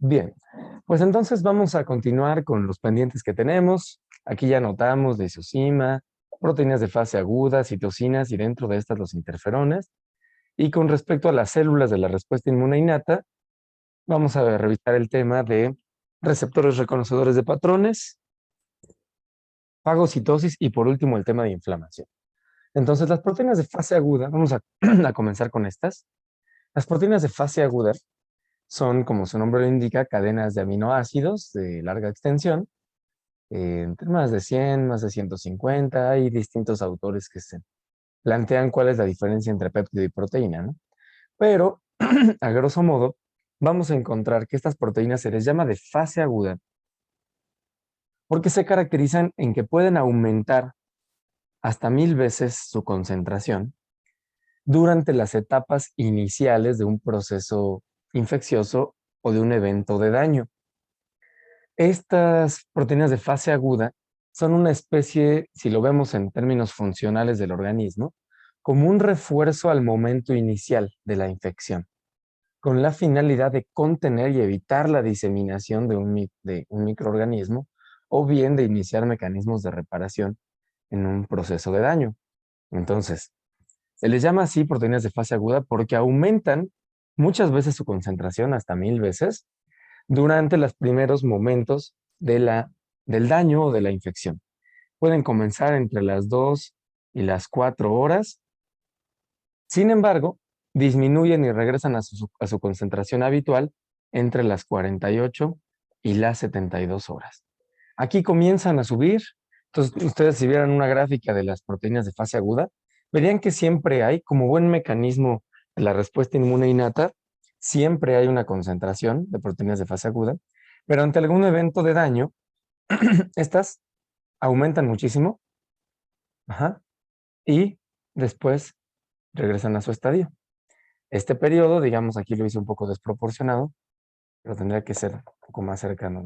Bien, pues entonces vamos a continuar con los pendientes que tenemos. Aquí ya notamos lisozima, proteínas de fase aguda, citocinas y dentro de estas los interferones. Y con respecto a las células de la respuesta inmune innata, vamos a revisar el tema de receptores reconocedores de patrones, fagocitosis y por último el tema de inflamación. Entonces las proteínas de fase aguda, vamos a, a comenzar con estas. Las proteínas de fase aguda son, como su nombre lo indica, cadenas de aminoácidos de larga extensión, entre más de 100, más de 150. Hay distintos autores que se plantean cuál es la diferencia entre péptido y proteína, ¿no? Pero, a grosso modo, vamos a encontrar que estas proteínas se les llama de fase aguda porque se caracterizan en que pueden aumentar hasta 1000 veces su concentración durante las etapas iniciales de un proceso infeccioso o de un evento de daño. Estas proteínas de fase aguda son una especie, si lo vemos en términos funcionales del organismo, como un refuerzo al momento inicial de la infección, con la finalidad de contener y evitar la diseminación de un microorganismo o bien de iniciar mecanismos de reparación en un proceso de daño. Entonces, se les llama así proteínas de fase aguda porque aumentan muchas veces su concentración, hasta 1000 veces, durante los primeros momentos del daño o de la infección. Pueden comenzar entre las 2 y las 4 horas. Sin embargo, disminuyen y regresan a su concentración habitual entre las 48 y las 72 horas. Aquí comienzan a subir. Entonces, ustedes si vieran una gráfica de las proteínas de fase aguda, verían que siempre hay, como buen mecanismo de la respuesta inmune innata, siempre hay una concentración de proteínas de fase aguda, pero ante algún evento de daño, estas aumentan muchísimo, ajá, y después regresan a su estadio. Este periodo, digamos, aquí lo hice un poco desproporcionado, pero tendría que ser un poco más cercano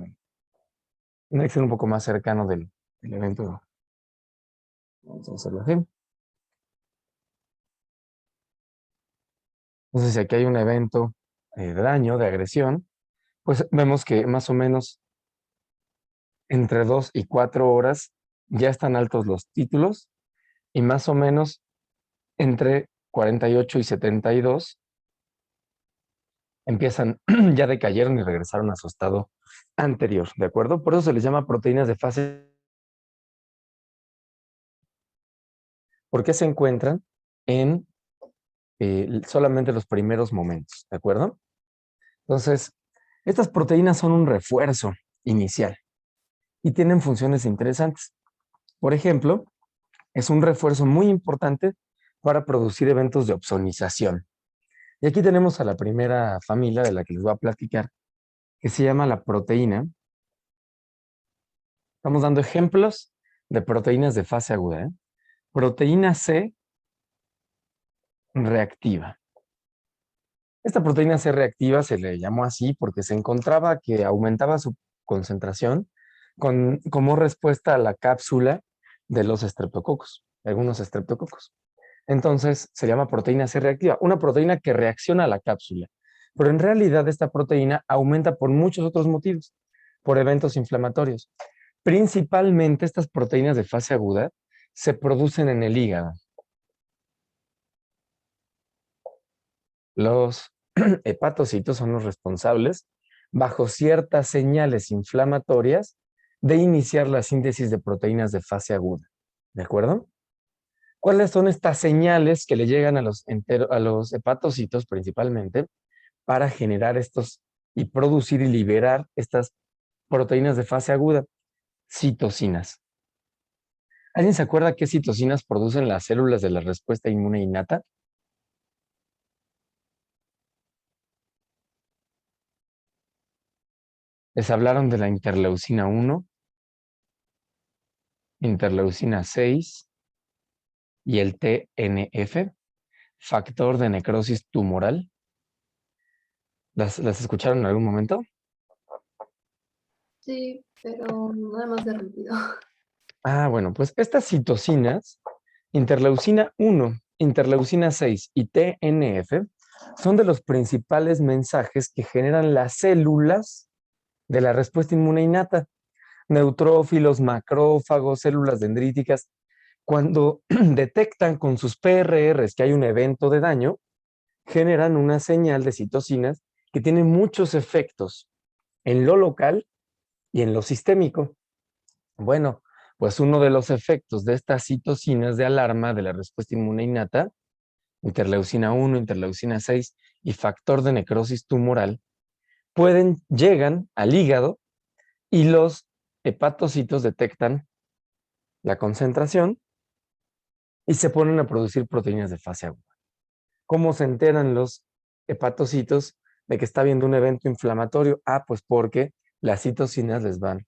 tendría que ser un poco más cercano del evento. Vamos a hacerlo así. Entonces, si aquí hay un evento de daño, de agresión, pues vemos que más o menos entre 2 y 4 horas ya están altos los títulos y más o menos entre 48 y 72 empiezan, ya decayeron y regresaron a su estado anterior, ¿de acuerdo? Por eso se les llama proteínas de fase, porque se encuentran en solamente los primeros momentos, ¿de acuerdo? Entonces, estas proteínas son un refuerzo inicial y tienen funciones interesantes. Por ejemplo, es un refuerzo muy importante para producir eventos de opsonización. Y aquí tenemos a la primera familia de la que les voy a platicar, que se llama la proteína. Estamos dando ejemplos de proteínas de fase aguda, ¿eh? Proteína C reactiva. Esta proteína C reactiva se le llamó así porque se encontraba que aumentaba su concentración como respuesta a la cápsula de los estreptococos, algunos estreptococos. Entonces se llama proteína C reactiva, una proteína que reacciona a la cápsula. Pero en realidad esta proteína aumenta por muchos otros motivos, por eventos inflamatorios. Principalmente estas proteínas de fase aguda se producen en el hígado. Los hepatocitos son los responsables, bajo ciertas señales inflamatorias, de iniciar la síntesis de proteínas de fase aguda. ¿De acuerdo? ¿Cuáles son estas señales que le llegan a los hepatocitos principalmente para generar estos y producir y liberar estas proteínas de fase aguda? Citocinas. ¿Alguien se acuerda qué citocinas producen las células de la respuesta inmune innata? Les hablaron de la interleucina 1, interleucina 6 y el TNF, factor de necrosis tumoral. ¿Las escucharon en algún momento? Sí, pero nada más de rápido. Ah, bueno, pues estas citocinas, interleucina 1, interleucina 6 y TNF, son de los principales mensajes que generan las células de la respuesta inmune innata. Neutrófilos, macrófagos, células dendríticas, cuando detectan con sus PRRs que hay un evento de daño, generan una señal de citocinas que tiene muchos efectos en lo local y en lo sistémico. Bueno, pues uno de los efectos de estas citocinas de alarma de la respuesta inmune innata, interleucina 1, interleucina 6 y factor de necrosis tumoral, llegan al hígado y los hepatocitos detectan la concentración y se ponen a producir proteínas de fase aguda. ¿Cómo se enteran los hepatocitos de que está habiendo un evento inflamatorio? Ah, pues porque las citocinas les van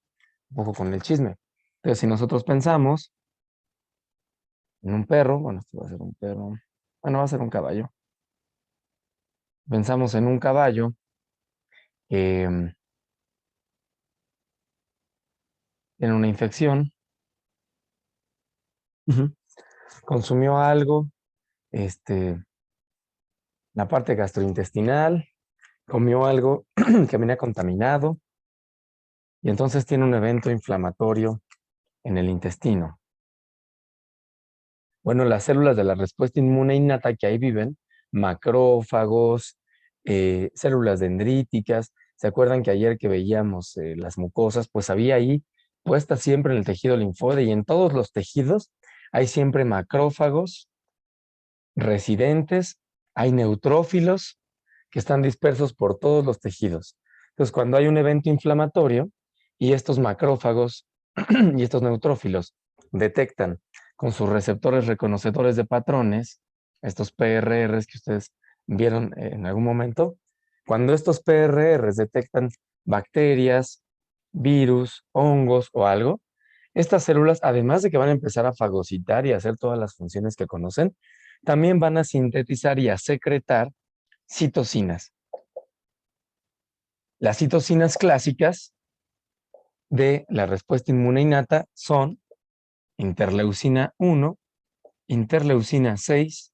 un poco con el chisme. Entonces, si nosotros pensamos en un perro, bueno, esto va a ser un perro, bueno, va a ser un caballo. Pensamos en un caballo que tiene una infección, consumió algo, la parte gastrointestinal, comió algo que venía contaminado y entonces tiene un evento inflamatorio en el intestino. Bueno, las células de la respuesta inmune innata que ahí viven, macrófagos, células dendríticas, ¿se acuerdan que ayer que veíamos las mucosas? Pues había ahí puestas siempre en el tejido linfoide y en todos los tejidos hay siempre macrófagos residentes, hay neutrófilos que están dispersos por todos los tejidos. Entonces, cuando hay un evento inflamatorio y estos macrófagos y estos neutrófilos detectan con sus receptores reconocedores de patrones, estos PRRs que ustedes vieron en algún momento, cuando estos PRRs detectan bacterias, virus, hongos o algo, estas células, además de que van a empezar a fagocitar y a hacer todas las funciones que conocen, también van a sintetizar y a secretar citocinas. Las citocinas clásicas de la respuesta inmune innata son interleucina 1, interleucina 6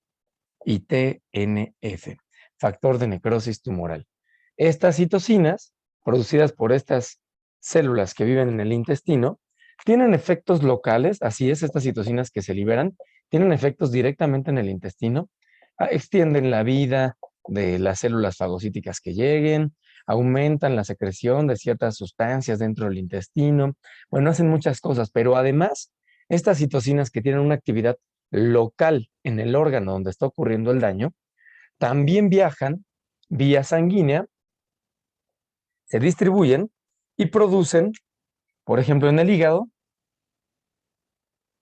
y TNF, factor de necrosis tumoral. Estas citocinas, producidas por estas células que viven en el intestino, tienen efectos locales, así es, estas citocinas que se liberan, tienen efectos directamente en el intestino, extienden la vida de las células fagocíticas que lleguen, aumentan la secreción de ciertas sustancias dentro del intestino, bueno, hacen muchas cosas, pero además, estas citocinas que tienen una actividad local en el órgano donde está ocurriendo el daño, también viajan vía sanguínea, se distribuyen y producen, por ejemplo, en el hígado,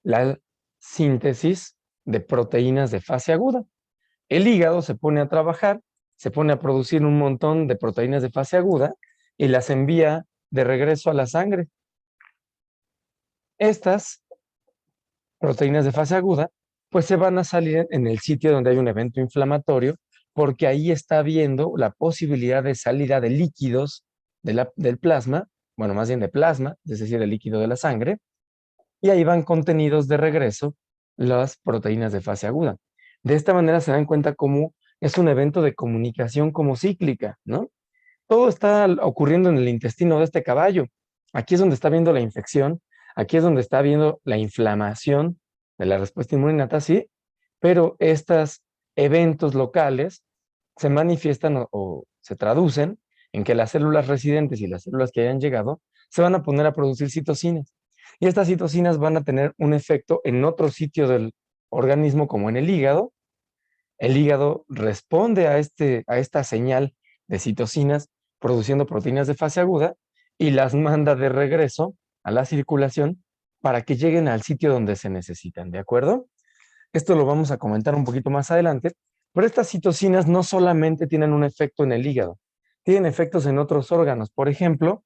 la síntesis de proteínas de fase aguda. El hígado se pone a trabajar, se pone a producir un montón de proteínas de fase aguda y las envía de regreso a la sangre. Estas proteínas de fase aguda, pues se van a salir en el sitio donde hay un evento inflamatorio, porque ahí está habiendo la posibilidad de salida de líquidos del plasma, bueno, más bien de plasma, es decir, el líquido de la sangre, y ahí van contenidos de regreso las proteínas de fase aguda. De esta manera se dan cuenta cómo es un evento de comunicación como cíclica, ¿no? Todo está ocurriendo en el intestino de este caballo. Aquí es donde está viendo la infección, aquí es donde está viendo la inflamación de la respuesta inmune innata, sí, pero estos eventos locales se manifiestan o se traducen en que las células residentes y las células que hayan llegado se van a poner a producir citocinas. Y estas citocinas van a tener un efecto en otro sitio del organismo, como en el hígado. El hígado responde a esta señal de citocinas produciendo proteínas de fase aguda y las manda de regreso a la circulación para que lleguen al sitio donde se necesitan, ¿de acuerdo? Esto lo vamos a comentar un poquito más adelante, pero estas citocinas no solamente tienen un efecto en el hígado, tienen efectos en otros órganos, por ejemplo,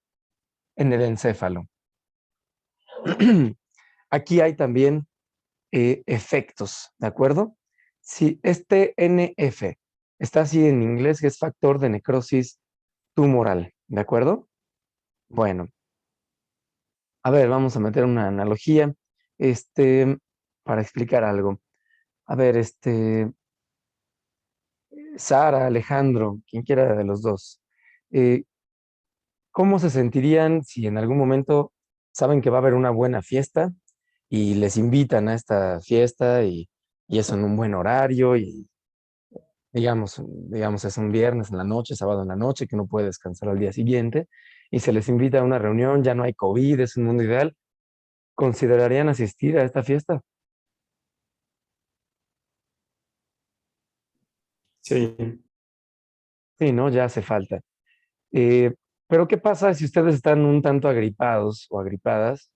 en el encéfalo. Aquí hay también efectos, ¿de acuerdo? Si este NF está así en inglés, que es factor de necrosis tumoral, ¿de acuerdo? Bueno, a ver, vamos a meter una analogía, para explicar algo. A ver, Sara, Alejandro, quien quiera de los dos. eh, ¿Cómo se sentirían si en algún momento saben que va a haber una buena fiesta y les invitan a esta fiesta y es en un buen horario y digamos es un viernes en la noche, sábado en la noche, que uno puede descansar al día siguiente y se les invita a una reunión, ya no hay COVID, es un mundo ideal? ¿Considerarían asistir a esta fiesta? Sí, Sí, ¿no? Ya hace falta. Eh, pero ¿qué pasa si ustedes están un tanto agripados o agripadas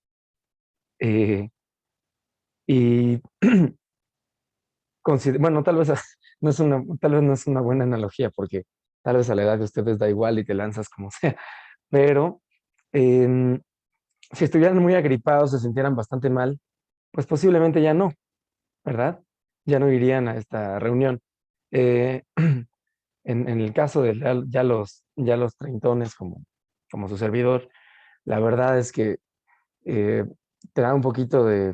y bueno, tal vez tal vez no es una buena analogía porque tal vez a la edad de ustedes da igual y te lanzas como sea, pero em, si estuvieran muy agripados, se sintieran bastante mal, pues posiblemente ya no, ¿verdad? Ya no irían a esta reunión. Eh, en el caso de ya los treintones como su servidor, la verdad es que eh, te da un poquito de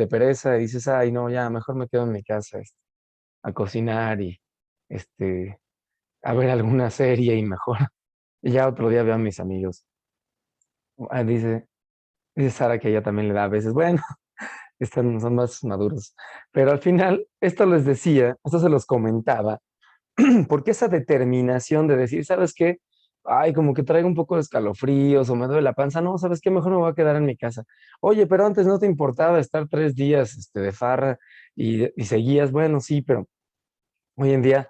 pereza y dices, ay, no, ya, mejor me quedo en mi casa a cocinar y este, a ver alguna serie y mejor. Y ya otro día veo a mis amigos. Dice, dice Sara que ella también le da a veces, bueno, son más maduros. Pero al final, esto les decía, esto se los comentaba, porque esa determinación de decir, ¿sabes qué? Ay, como que traigo un poco de escalofríos o me duele la panza. No, ¿sabes qué? Mejor me voy a quedar en mi casa. Oye, pero antes no te importaba estar 3 días de farra y seguías. Bueno, sí, pero hoy en día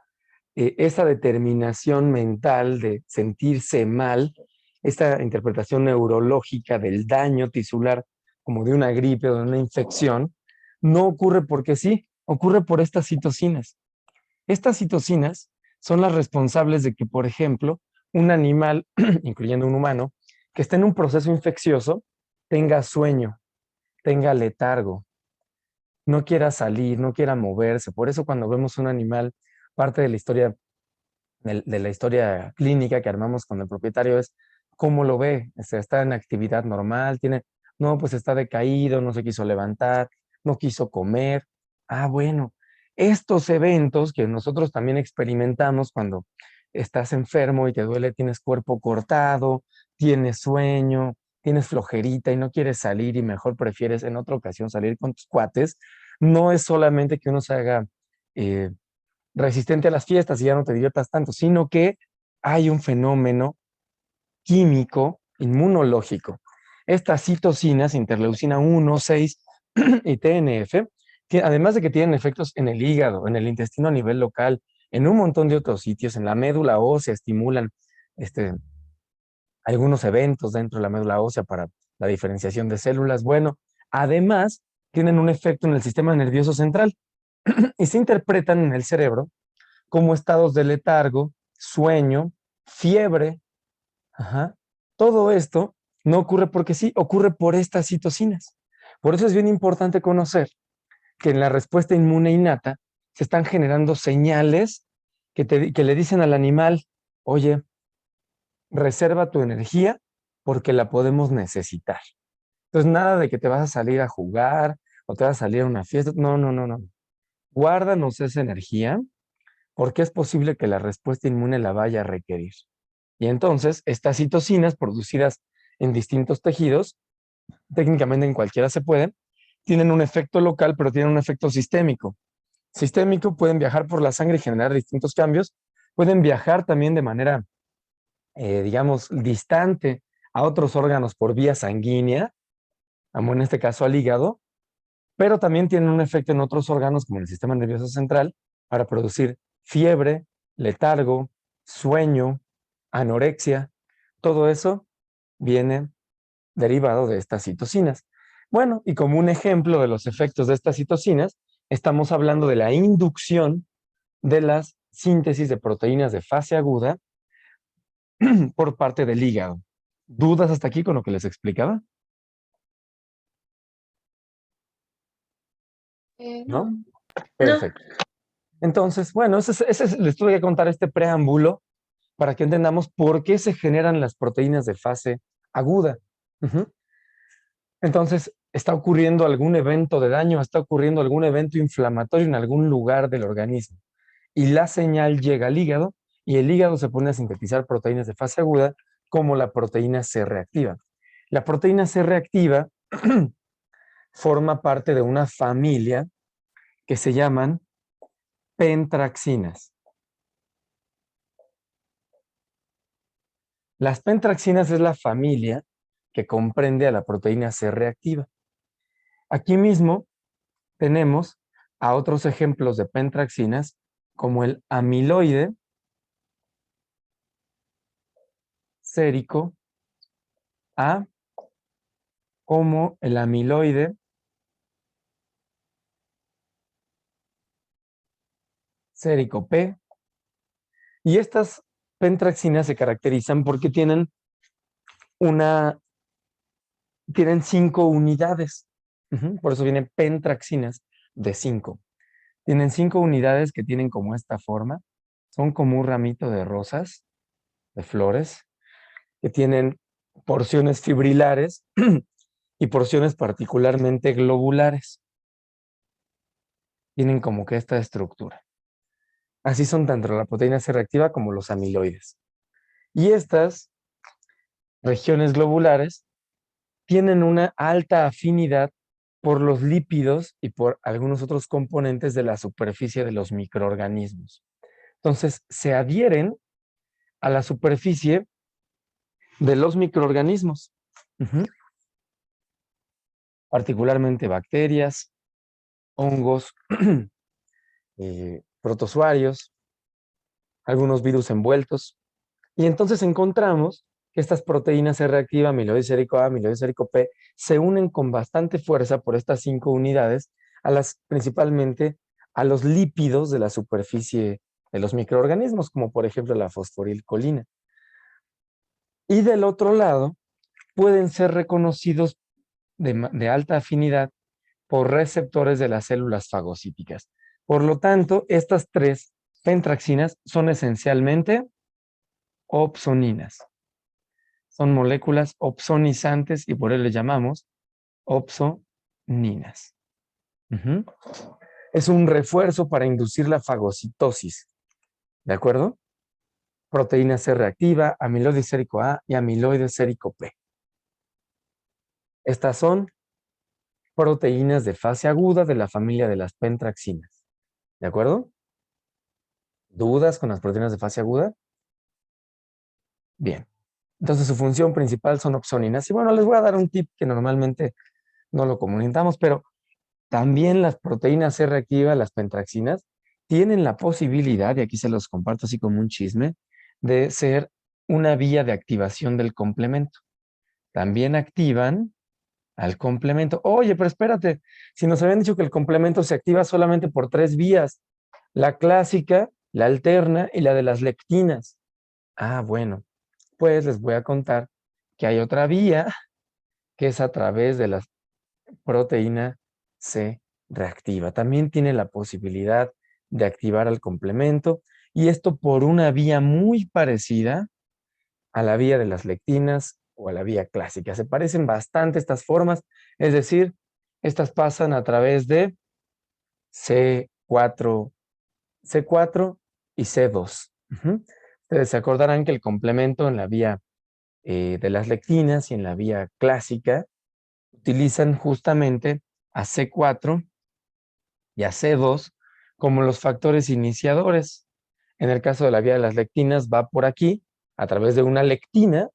esa determinación mental de sentirse mal, esta interpretación neurológica del daño tisular como de una gripe o de una infección, no ocurre porque sí, ocurre por estas citocinas. Estas citocinas son las responsables de que, por ejemplo, un animal, incluyendo un humano, que esté en un proceso infeccioso, tenga sueño, tenga letargo, no quiera salir, no quiera moverse. Por eso cuando vemos un animal, parte de la historia, de la historia clínica que armamos con el propietario es cómo lo ve. O sea, está en actividad normal, no, pues está decaído, no se quiso levantar, no quiso comer. Ah, bueno, estos eventos que nosotros también experimentamos cuando estás enfermo y te duele, tienes cuerpo cortado, tienes sueño, tienes flojerita y no quieres salir y mejor prefieres en otra ocasión salir con tus cuates, no es solamente que uno se haga eh, resistente a las fiestas y ya no te diviertas tanto, sino que hay un fenómeno químico inmunológico. Estas citocinas, interleucina 1, 6 y TNF, además de que tienen efectos en el hígado, en el intestino a nivel local, en un montón de otros sitios, en la médula ósea, estimulan este, algunos eventos dentro de la médula ósea para la diferenciación de células. Bueno, además tienen un efecto en el sistema nervioso central y se interpretan en el cerebro como estados de letargo, sueño, fiebre. Ajá. Todo esto no ocurre porque sí, ocurre por estas citocinas. Por eso es bien importante conocer que en la respuesta inmune innata se están generando señales que le dicen al animal, oye, reserva tu energía porque la podemos necesitar. Entonces, nada de que te vas a salir a jugar o te vas a salir a una fiesta. No, no, no, no. Guárdanos esa energía porque es posible que la respuesta inmune la vaya a requerir. Y entonces, estas citocinas producidas en distintos tejidos, técnicamente en cualquiera se puede, tienen un efecto local, pero tienen un efecto sistémico. Sistémico, pueden viajar por la sangre y generar distintos cambios, pueden viajar también de manera, digamos, distante a otros órganos por vía sanguínea, como en este caso al hígado, pero también tienen un efecto en otros órganos como el sistema nervioso central para producir fiebre, letargo, sueño, anorexia. Todo eso viene derivado de estas citocinas. Bueno, y como un ejemplo de los efectos de estas citocinas, estamos hablando de la inducción de las síntesis de proteínas de fase aguda por parte del hígado. ¿Dudas hasta aquí con lo que les explicaba? No. ¿No? no, Perfecto. Entonces, bueno, les tuve que contar este preámbulo para que entendamos por qué se generan las proteínas de fase aguda. Ujú. Entonces, está ocurriendo algún evento de daño, está ocurriendo algún evento inflamatorio en algún lugar del organismo. Y la señal llega al hígado y el hígado se pone a sintetizar proteínas de fase aguda como la proteína C reactiva. La proteína C reactiva forma parte de una familia que se llaman pentraxinas. Las pentraxinas es la familia que comprende a la proteína C reactiva. Aquí mismo tenemos a otros ejemplos de pentraxinas como el amiloide sérico A, como el amiloide sérico P. Y estas pentraxinas se caracterizan porque tienen 5 unidades. Por eso vienen pentraxinas de 5. Tienen 5 unidades que tienen como esta forma. Son como un ramito de rosas, de flores, que tienen porciones fibrilares y porciones particularmente globulares. Tienen como que esta estructura. Así son tanto la proteína C reactiva como los amiloides. Y estas regiones globulares tienen una alta afinidad por los lípidos y por algunos otros componentes de la superficie de los microorganismos. Entonces, se adhieren a la superficie de los microorganismos, particularmente bacterias, hongos, protozoarios, algunos virus envueltos. Y entonces encontramos que estas proteínas C reactiva, amiloide sérico A, amiloide sérico P, se unen con bastante fuerza por estas 5 unidades, principalmente a los lípidos de la superficie de los microorganismos, como por ejemplo la fosforilcolina. Y del otro lado, pueden ser reconocidos de alta afinidad por receptores de las células fagocíticas. Por lo tanto, estas 3 pentraxinas son esencialmente opsoninas. Son moléculas opsonizantes y por eso les llamamos opsoninas. Es un refuerzo para inducir la fagocitosis. ¿De acuerdo? Proteína C reactiva, amiloide sérico A y amiloide sérico P. Estas son proteínas de fase aguda de la familia de las pentraxinas. ¿De acuerdo? ¿Dudas con las proteínas de fase aguda? Bien. Entonces su función principal son opsoninas. Y bueno, les voy a dar un tip que normalmente no lo comunicamos, pero también las proteínas C reactivas, las pentraxinas, tienen la posibilidad, y aquí se los comparto así como un chisme, de ser una vía de activación del complemento. También activan al complemento. Oye, pero espérate, si nos habían dicho que el complemento se activa solamente por 3 vías, la clásica, la alterna y la de las lectinas. Ah, bueno, pues les voy a contar que hay otra vía que es a través de la proteína C reactiva. También tiene la posibilidad de activar al complemento y esto por una vía muy parecida a la vía de las lectinas o a la vía clásica. Se parecen bastante estas formas, es decir, estas pasan a través de C4 y C2. Ustedes se acordarán que el complemento en la vía de las lectinas y en la vía clásica utilizan justamente a C4 y a C2 como los factores iniciadores. En el caso de la vía de las lectinas va por aquí a través de una lectina,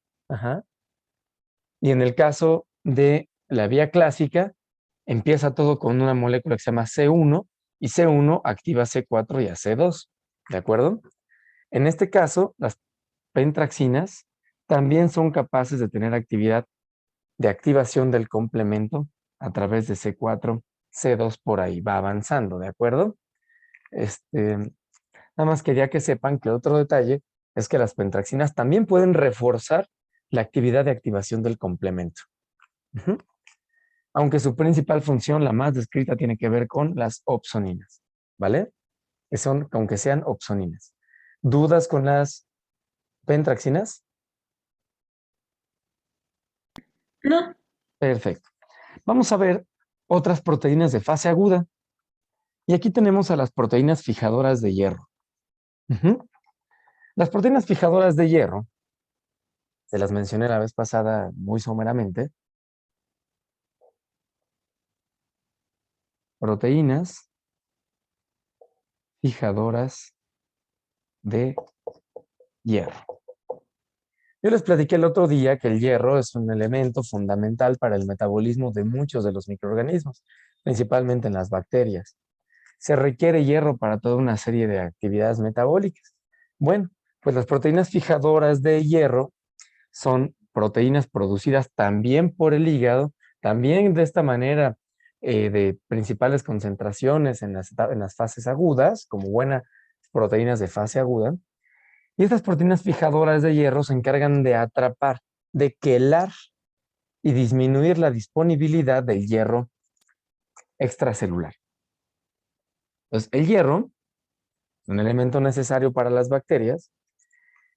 y en el caso de la vía clásica empieza todo con una molécula que se llama C1 y C1 activa C4 y a C2, ¿de acuerdo? En este caso, las pentraxinas también son capaces de tener actividad de activación del complemento a través de C4, C2 por ahí, va avanzando, ¿de acuerdo? Nada más quería que sepan que otro detalle es que las pentraxinas también pueden reforzar la actividad de activación del complemento. Aunque su principal función, la más descrita, tiene que ver con las opsoninas, ¿vale? Que son, aunque sean opsoninas. ¿Dudas con las pentraxinas? No. Perfecto. Vamos a ver otras proteínas de fase aguda. Y aquí tenemos a las proteínas fijadoras de hierro. Las proteínas fijadoras de hierro Se las mencioné la vez pasada muy someramente. Proteínas fijadoras de hierro. Yo les platiqué el otro día que el hierro es un elemento fundamental para el metabolismo de muchos de los microorganismos, principalmente en las bacterias. Se requiere hierro para toda una serie de actividades metabólicas. Bueno, pues las proteínas fijadoras de hierro son proteínas producidas también por el hígado, también de esta manera de principales concentraciones en las fases agudas, como buenas proteínas de fase aguda. Y estas proteínas fijadoras de hierro se encargan de atrapar, de quelar y disminuir la disponibilidad del hierro extracelular. Entonces, el hierro es un elemento necesario para las bacterias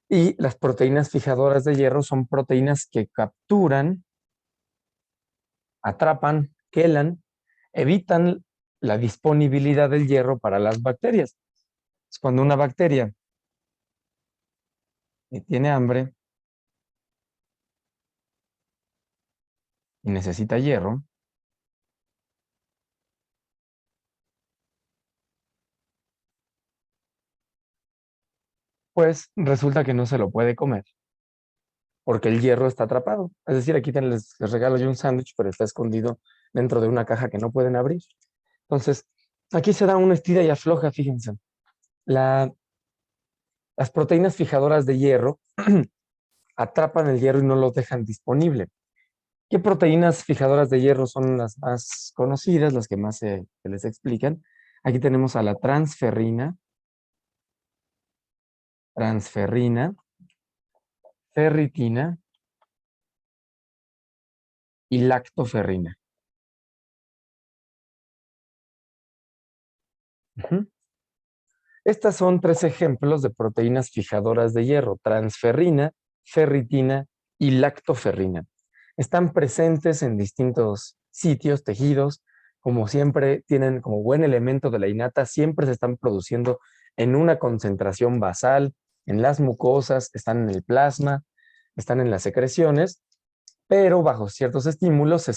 y las proteínas fijadoras de hierro son proteínas que capturan, atrapan, quelan, evitan la disponibilidad del hierro para las bacterias. Cuando una bacteria tiene hambre y necesita hierro, pues resulta que no se lo puede comer porque el hierro está atrapado. Es decir, aquí les regalo yo un sándwich, pero está escondido dentro de una caja que no pueden abrir. Entonces, aquí se da una estira y afloja, fíjense. Las proteínas fijadoras de hierro atrapan el hierro y no lo dejan disponible. ¿Qué proteínas fijadoras de hierro son las más conocidas, las que más se les explican? Aquí tenemos a la transferrina, ferritina y lactoferrina. Uh-huh. Estas son 3 ejemplos de proteínas fijadoras de hierro: transferrina, ferritina y lactoferrina. Están presentes en distintos sitios, tejidos, como siempre tienen como buen elemento de la innata, siempre se están produciendo en una concentración basal, en las mucosas, están en el plasma, están en las secreciones, pero bajo ciertos estímulos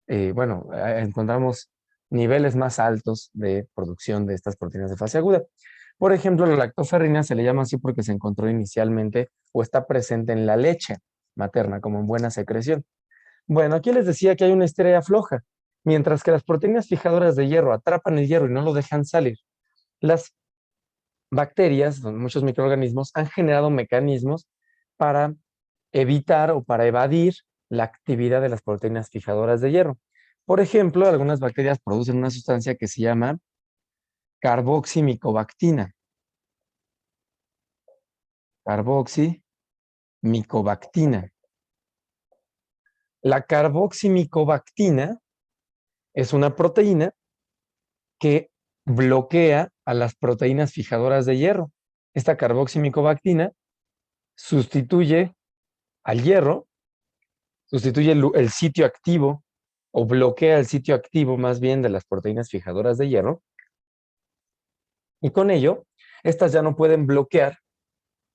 encontramos niveles más altos de producción de estas proteínas de fase aguda. Por ejemplo, la lactoferrina se le llama así porque se encontró inicialmente o está presente en la leche materna como en buena secreción. Bueno, aquí les decía que hay una estrella floja. Mientras que las proteínas fijadoras de hierro atrapan el hierro y no lo dejan salir, las bacterias, muchos microorganismos, han generado mecanismos para evitar o para evadir la actividad de las proteínas fijadoras de hierro. Por ejemplo, algunas bacterias producen una sustancia que se llama carboximicobactina. Carboximicobactina. La carboximicobactina es una proteína que bloquea a las proteínas fijadoras de hierro. Esta carboximicobactina sustituye al hierro, sustituye el sitio activo o bloquea el sitio activo más bien de las proteínas fijadoras de hierro. Y con ello, estas ya no pueden bloquear,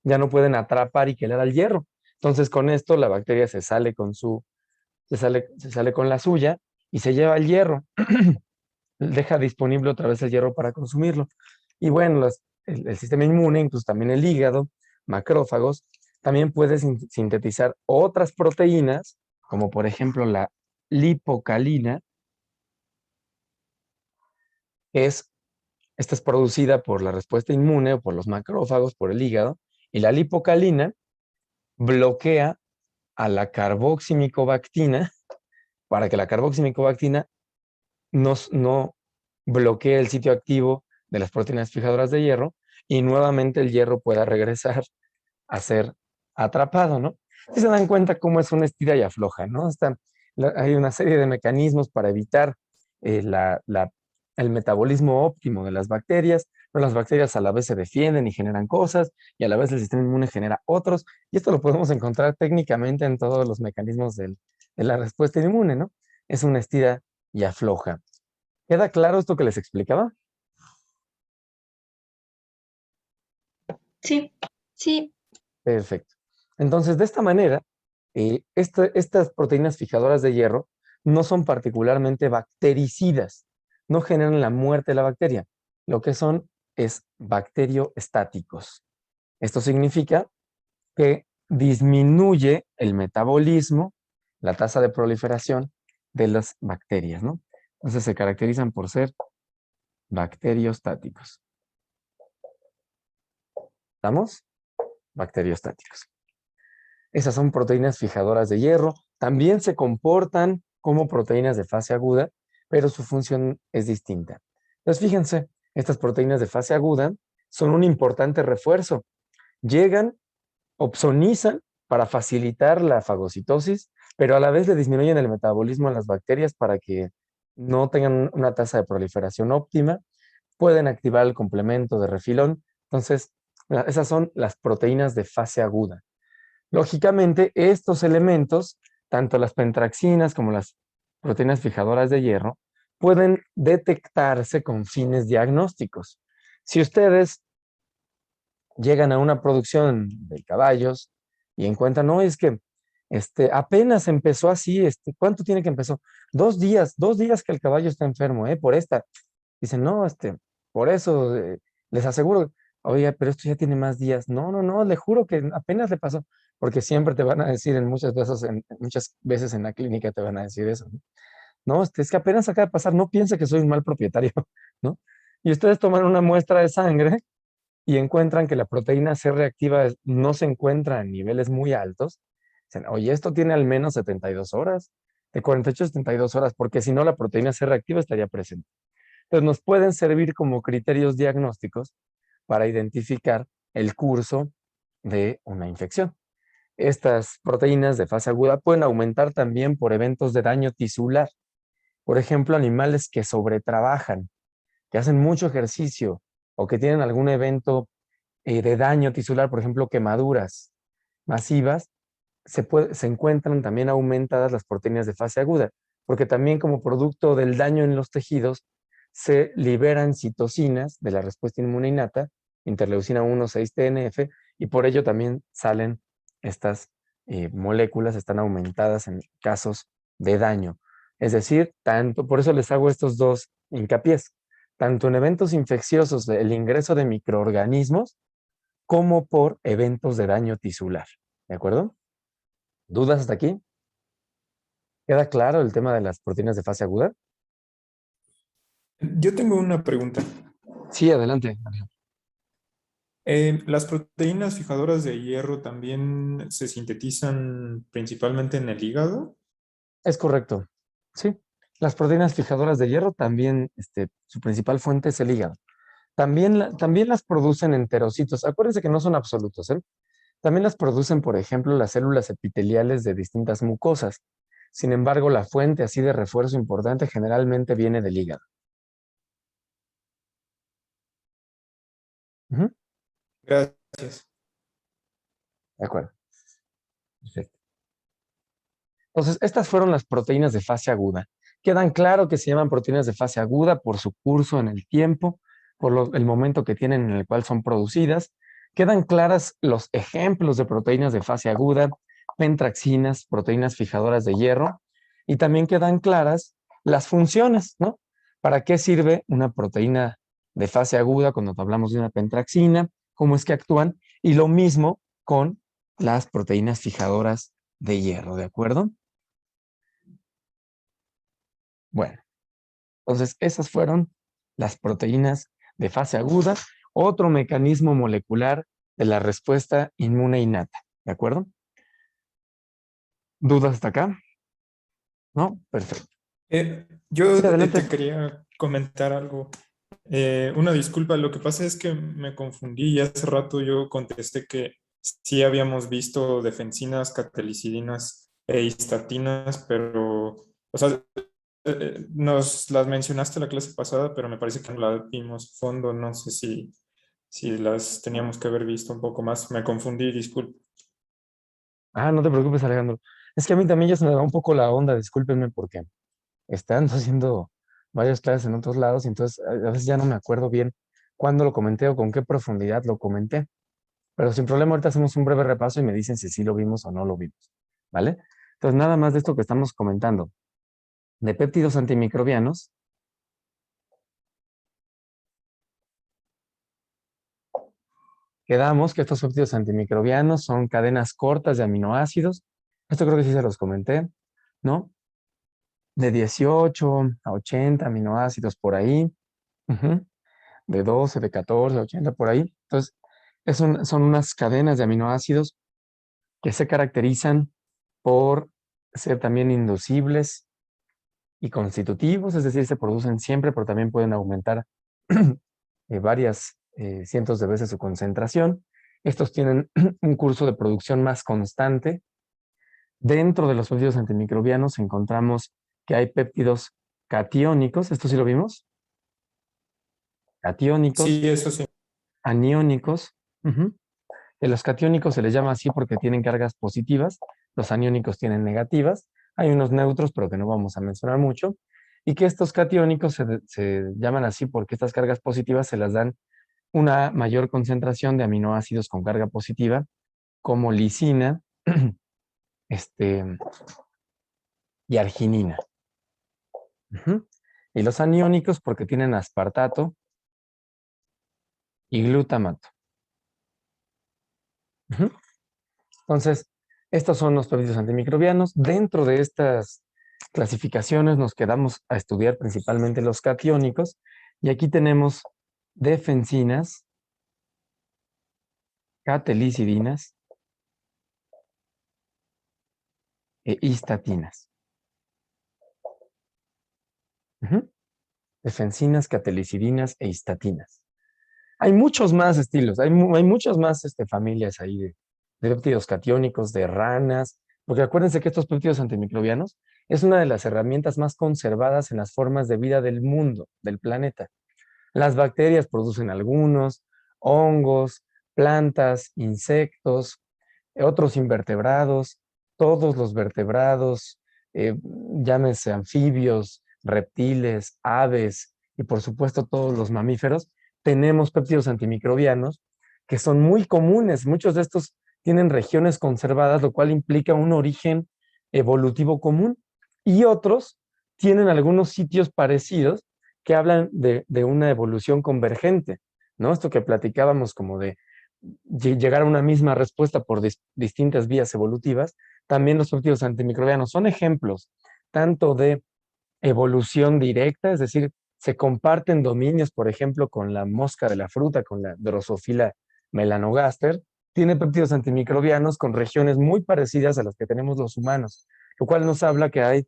ya no pueden atrapar y quelar al hierro. Entonces, con esto, la bacteria se sale con la suya y se lleva el hierro. Deja disponible otra vez el hierro para consumirlo. Y bueno, el sistema inmune, incluso también el hígado, macrófagos, también puede sintetizar otras proteínas, como por ejemplo la lipocalina, que esta es producida por la respuesta inmune o por los macrófagos, por el hígado, y la lipocalina bloquea a la carboximicobactina para que la carboximicobactina no bloquee el sitio activo de las proteínas fijadoras de hierro y nuevamente el hierro pueda regresar a ser atrapado, ¿no? Y se dan cuenta cómo es una estira y afloja, ¿no? Hay una serie de mecanismos para evitar eh, la, la, el metabolismo óptimo de las bacterias, pero las bacterias a la vez se defienden y generan cosas, y a la vez el sistema inmune genera otros, y esto lo podemos encontrar técnicamente en todos los mecanismos de la respuesta inmune, ¿no? Es una estira y afloja. ¿Queda claro esto que les explicaba? Sí, sí, Perfecto. Entonces, de esta manera, estas proteínas fijadoras de hierro no son particularmente bactericidas, no generan la muerte de la bacteria. Lo que son es bacterioestáticos. Esto significa que disminuye el metabolismo, la tasa de proliferación de las bacterias, ¿no? Entonces se caracterizan por ser bacteriostáticos. ¿Estamos? Bacteriostáticos. Esas son proteínas fijadoras de hierro. También se comportan como proteínas de fase aguda, pero su función es distinta. Entonces, fíjense, estas proteínas de fase aguda son un importante refuerzo. Llegan, opsonizan para facilitar la fagocitosis, pero a la vez le disminuyen el metabolismo en las bacterias para que no tengan una tasa de proliferación óptima. Pueden activar el complemento de refilón. Entonces, esas son las proteínas de fase aguda. Lógicamente, estos elementos, tanto las pentraxinas como las proteínas fijadoras de hierro, pueden detectarse con fines diagnósticos. Si ustedes llegan a una producción de caballos y encuentran, no, es que apenas empezó así, ¿cuánto tiene que empezó? 2 días que el caballo está enfermo, por esta. Dicen, no, por eso, les aseguro, oye, pero esto ya tiene más días. No, no, no, le juro que apenas le pasó, porque siempre te van a decir muchas veces en la clínica te van a decir eso, ¿no? No, es que apenas acaba de pasar, no piense que soy un mal propietario, ¿no? Y ustedes toman una muestra de sangre y encuentran que la proteína C reactiva no se encuentra en niveles muy altos. Dicen, oye, esto tiene al menos 72 horas, de 48 a 72 horas, porque si no la proteína C reactiva estaría presente. Entonces nos pueden servir como criterios diagnósticos para identificar el curso de una infección. Estas proteínas de fase aguda pueden aumentar también por eventos de daño tisular. Por ejemplo, animales que sobretrabajan, que hacen mucho ejercicio o que tienen algún evento de daño tisular, por ejemplo, quemaduras masivas, se encuentran también aumentadas las proteínas de fase aguda, porque también como producto del daño en los tejidos se liberan citocinas de la respuesta inmune innata, interleucina 1, 6, TNF, y por ello también salen estas moléculas, están aumentadas en casos de daño. Es decir, por eso les hago estos dos hincapiés, tanto en eventos infecciosos, el ingreso de microorganismos, como por eventos de daño tisular. ¿De acuerdo? ¿Dudas hasta aquí? ¿Queda claro el tema de las proteínas de fase aguda? Yo tengo una pregunta. Sí, adelante. ¿Las proteínas fijadoras de hierro también se sintetizan principalmente en el hígado? Es correcto. Sí. Las proteínas fijadoras de hierro también, su principal fuente es el hígado. También las producen enterocitos. Acuérdense que no son absolutos, ¿eh? También las producen, por ejemplo, las células epiteliales de distintas mucosas. Sin embargo, la fuente así de refuerzo importante generalmente viene del hígado. Ujú. Gracias. De acuerdo. Perfecto. Entonces, estas fueron las proteínas de fase aguda. Quedan claro que se llaman proteínas de fase aguda por su curso en el tiempo, por el momento que tienen en el cual son producidas. Quedan claras los ejemplos de proteínas de fase aguda, pentraxinas, proteínas fijadoras de hierro, y también quedan claras las funciones, ¿no? ¿Para qué sirve una proteína de fase aguda cuando hablamos de una pentraxina? ¿Cómo es que actúan? Y lo mismo con las proteínas fijadoras de hierro, ¿de acuerdo? Bueno, entonces esas fueron las proteínas de fase aguda, otro mecanismo molecular de la respuesta inmune innata, ¿de acuerdo? ¿Dudas hasta acá? ¿No? Perfecto. Yo Sí, adelante. te quería comentar algo. Una disculpa, lo que pasa es que me confundí y hace rato yo contesté que sí habíamos visto defensinas, catelicidinas e histatinas, pero, o sea, nos las mencionaste la clase pasada, pero me parece que no las vimos a fondo. No sé si las teníamos que haber visto un poco más. Me confundí, disculpe. Ah, no te preocupes, Alejandro. Es que a mí también ya se me va un poco la onda, discúlpenme porque están haciendo varias clases en otros lados y entonces a veces ya no me acuerdo bien cuándo lo comenté o con qué profundidad lo comenté. Pero sin problema, ahorita hacemos un breve repaso y me dicen si sí lo vimos o no lo vimos, ¿vale? Entonces, nada más de esto que estamos comentando, de péptidos antimicrobianos, quedamos que estos péptidos antimicrobianos son cadenas cortas de aminoácidos. Esto creo que sí se los comenté, ¿no? De 18 a 80 aminoácidos por ahí. Ujú. De 12, de 14, 80 por ahí. Entonces, son unas cadenas de aminoácidos que se caracterizan por ser también inducibles y constitutivos, es decir, se producen siempre, pero también pueden aumentar varias cientos de veces su concentración. Estos tienen un curso de producción más constante. Dentro de los péptidos antimicrobianos encontramos que hay péptidos catiónicos, ¿esto sí lo vimos? Catiónicos, Sí, eso sí. aniónicos. Ujú. Los catiónicos se les llama así porque tienen cargas positivas, los aniónicos tienen negativas, hay unos neutros, pero que no vamos a mencionar mucho, y que estos catiónicos se llaman así porque estas cargas positivas se las dan una mayor concentración de aminoácidos con carga positiva, como lisina este, y arginina. Ujú. Y los aniónicos porque tienen aspartato y glutamato. Ujú. Entonces, estos son los péptidos antimicrobianos. Dentro de estas clasificaciones nos quedamos a estudiar principalmente los catiónicos. Y aquí tenemos defensinas, catelicidinas e histatinas. Ujú. Defensinas, catelicidinas e histatinas. Hay muchos más estilos, hay muchas más familias ahí de péptidos catiónicos, de ranas, porque acuérdense que estos péptidos antimicrobianos es una de las herramientas más conservadas en las formas de vida del mundo, del planeta. Las bacterias producen algunos, hongos, plantas, insectos, otros invertebrados, todos los vertebrados, llámese anfibios, reptiles, aves y por supuesto todos los mamíferos, tenemos péptidos antimicrobianos que son muy comunes. Muchos de estos tienen regiones conservadas, lo cual implica un origen evolutivo común. Y otros tienen algunos sitios parecidos que hablan de una evolución convergente, ¿no? Esto que platicábamos como de llegar a una misma respuesta por distintas vías evolutivas, también los péptidos antimicrobianos son ejemplos tanto de evolución directa, es decir, se comparten dominios, por ejemplo, con la mosca de la fruta, con la Drosophila melanogaster, tiene péptidos antimicrobianos con regiones muy parecidas a las que tenemos los humanos, lo cual nos habla que hay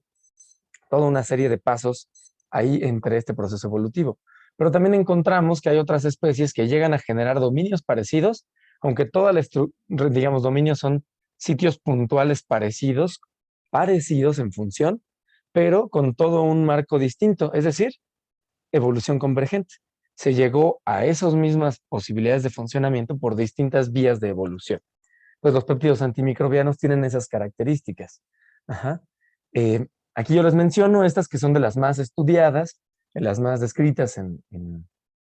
toda una serie de pasos ahí entre este proceso evolutivo. Pero también encontramos que hay otras especies que llegan a generar dominios parecidos, aunque toda la digamos, dominios son sitios puntuales parecidos en función, pero con todo un marco distinto, es decir, evolución convergente. Se llegó a esas mismas posibilidades de funcionamiento por distintas vías de evolución. Pues los péptidos antimicrobianos tienen esas características. Ajá. Aquí yo les menciono estas que son de las más estudiadas, de las más descritas en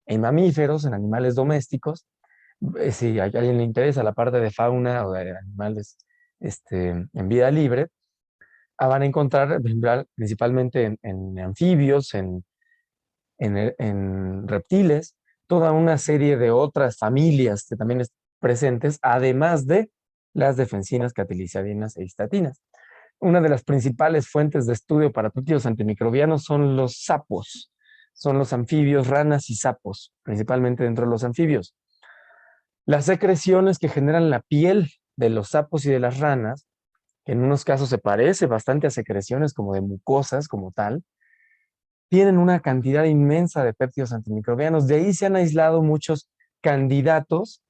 mamíferos, en animales domésticos. Si a alguien le interesa la parte de fauna o de animales en vida libre, van a encontrar principalmente en anfibios, en reptiles, toda una serie de otras familias que también están presentes, además de las defensinas, catelicidinas e histatinas. Una de las principales fuentes de estudio para péptidos antimicrobianos son los sapos, son los anfibios, ranas y sapos, principalmente dentro de los anfibios. Las secreciones que generan la piel de los sapos y de las ranas, que en unos casos se parece bastante a secreciones como de mucosas como tal, tienen una cantidad inmensa de péptidos antimicrobianos. De ahí se han aislado muchos candidatos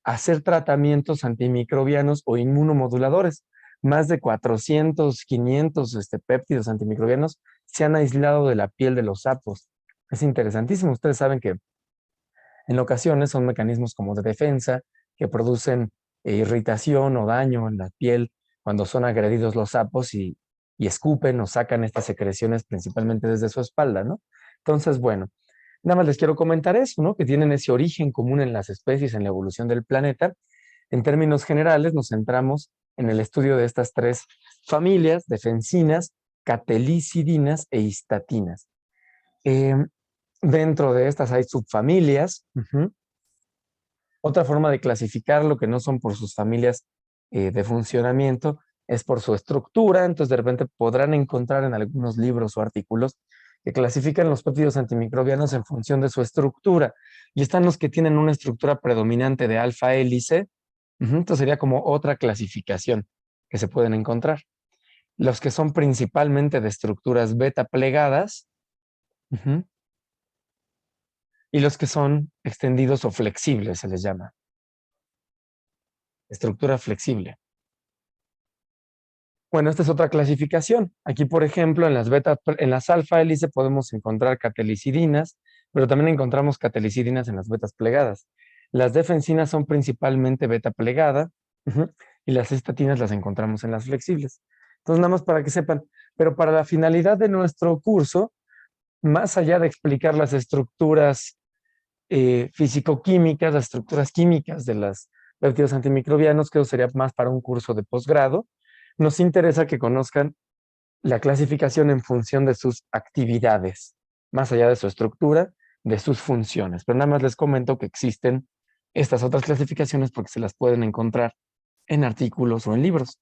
a hacer tratamientos antimicrobianos o inmunomoduladores. Más de 400, 500 péptidos antimicrobianos se han aislado de la piel de los sapos. Es interesantísimo. Ustedes saben que en ocasiones son mecanismos como de defensa que producen irritación o daño en la piel cuando son agredidos los sapos y escupen o sacan estas secreciones principalmente desde su espalda, ¿no? Entonces, bueno, nada más les quiero comentar eso, ¿no? Que tienen ese origen común en las especies, en la evolución del planeta En términos generales, nos centramos en el estudio de estas tres familias, defensinas, catelicidinas e histatinas. Dentro de estas hay subfamilias. Otra forma de clasificarlo, que no son por sus familias de funcionamiento, es por su estructura. Entonces, de repente podrán encontrar en algunos libros o artículos que clasifican los péptidos antimicrobianos en función de su estructura. Y están los que tienen una estructura predominante de alfa hélice. Entonces, sería como otra clasificación que se pueden encontrar. Los que son principalmente de estructuras beta plegadas. Y los que son extendidos o flexibles, se les llama. Estructura flexible. Bueno, esta es otra clasificación. Aquí, por ejemplo, en las alfa hélice podemos encontrar catelicidinas, pero también encontramos catelicidinas en las betas plegadas. Las defensinas son principalmente beta plegada, y las estatinas las encontramos en las flexibles. Entonces, nada más para que sepan, pero para la finalidad de nuestro curso, más allá de explicar las estructuras físico-químicas, las estructuras químicas de los péptidos antimicrobianos, que eso sería más para un curso de posgrado, nos interesa que conozcan la clasificación en función de sus actividades, más allá de su estructura, de sus funciones. Pero nada más les comento que existen estas otras clasificaciones porque se las pueden encontrar en artículos o en libros.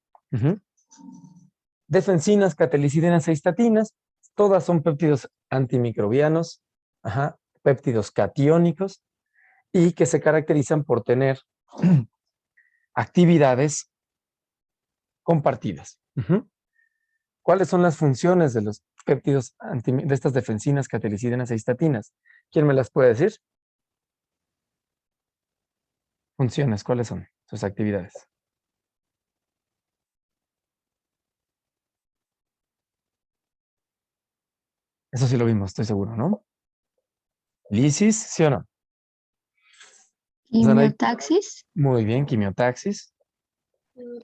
Defensinas, catelicidinas e histatinas, todas son péptidos antimicrobianos, péptidos catiónicos, y que se caracterizan por tener actividades compartidas. ¿Cuáles son las funciones de los péptidos de estas defensinas, catelicidinas e histatinas? ¿Quién me las puede decir? Funciones, ¿cuáles son sus actividades? Eso sí lo vimos, estoy seguro, ¿no? Lisis, ¿sí o no? Quimiotaxis. Muy bien, quimiotaxis.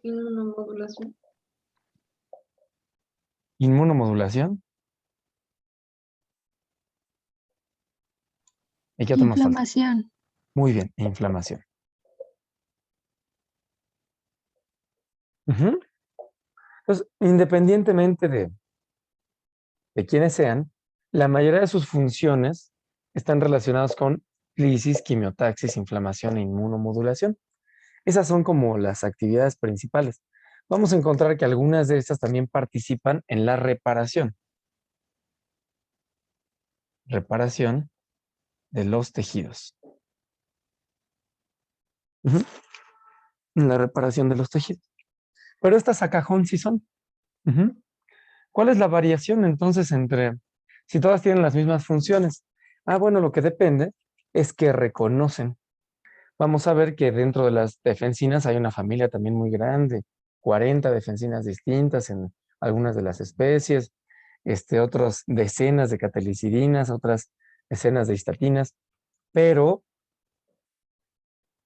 Inmunomodulación. Inmunomodulación. ¿Y qué otro nos falta? Inflamación. Muy bien, inflamación. Entonces, independientemente de quiénes sean, la mayoría de sus funciones están relacionadas con lisis, quimiotaxis, inflamación e inmunomodulación. Esas son como las actividades principales. Vamos a encontrar que algunas de estas también participan en la reparación. Reparación de los tejidos. La reparación de los tejidos. Pero estas a cajón sí son. ¿Cuál es la variación entonces entre si todas tienen las mismas funciones? Bueno, lo que depende es que reconocen. Vamos a ver que dentro de las defensinas hay una familia también muy grande, 40 defensinas distintas en algunas de las especies, otras decenas de catelicidinas, otras decenas de histatinas, pero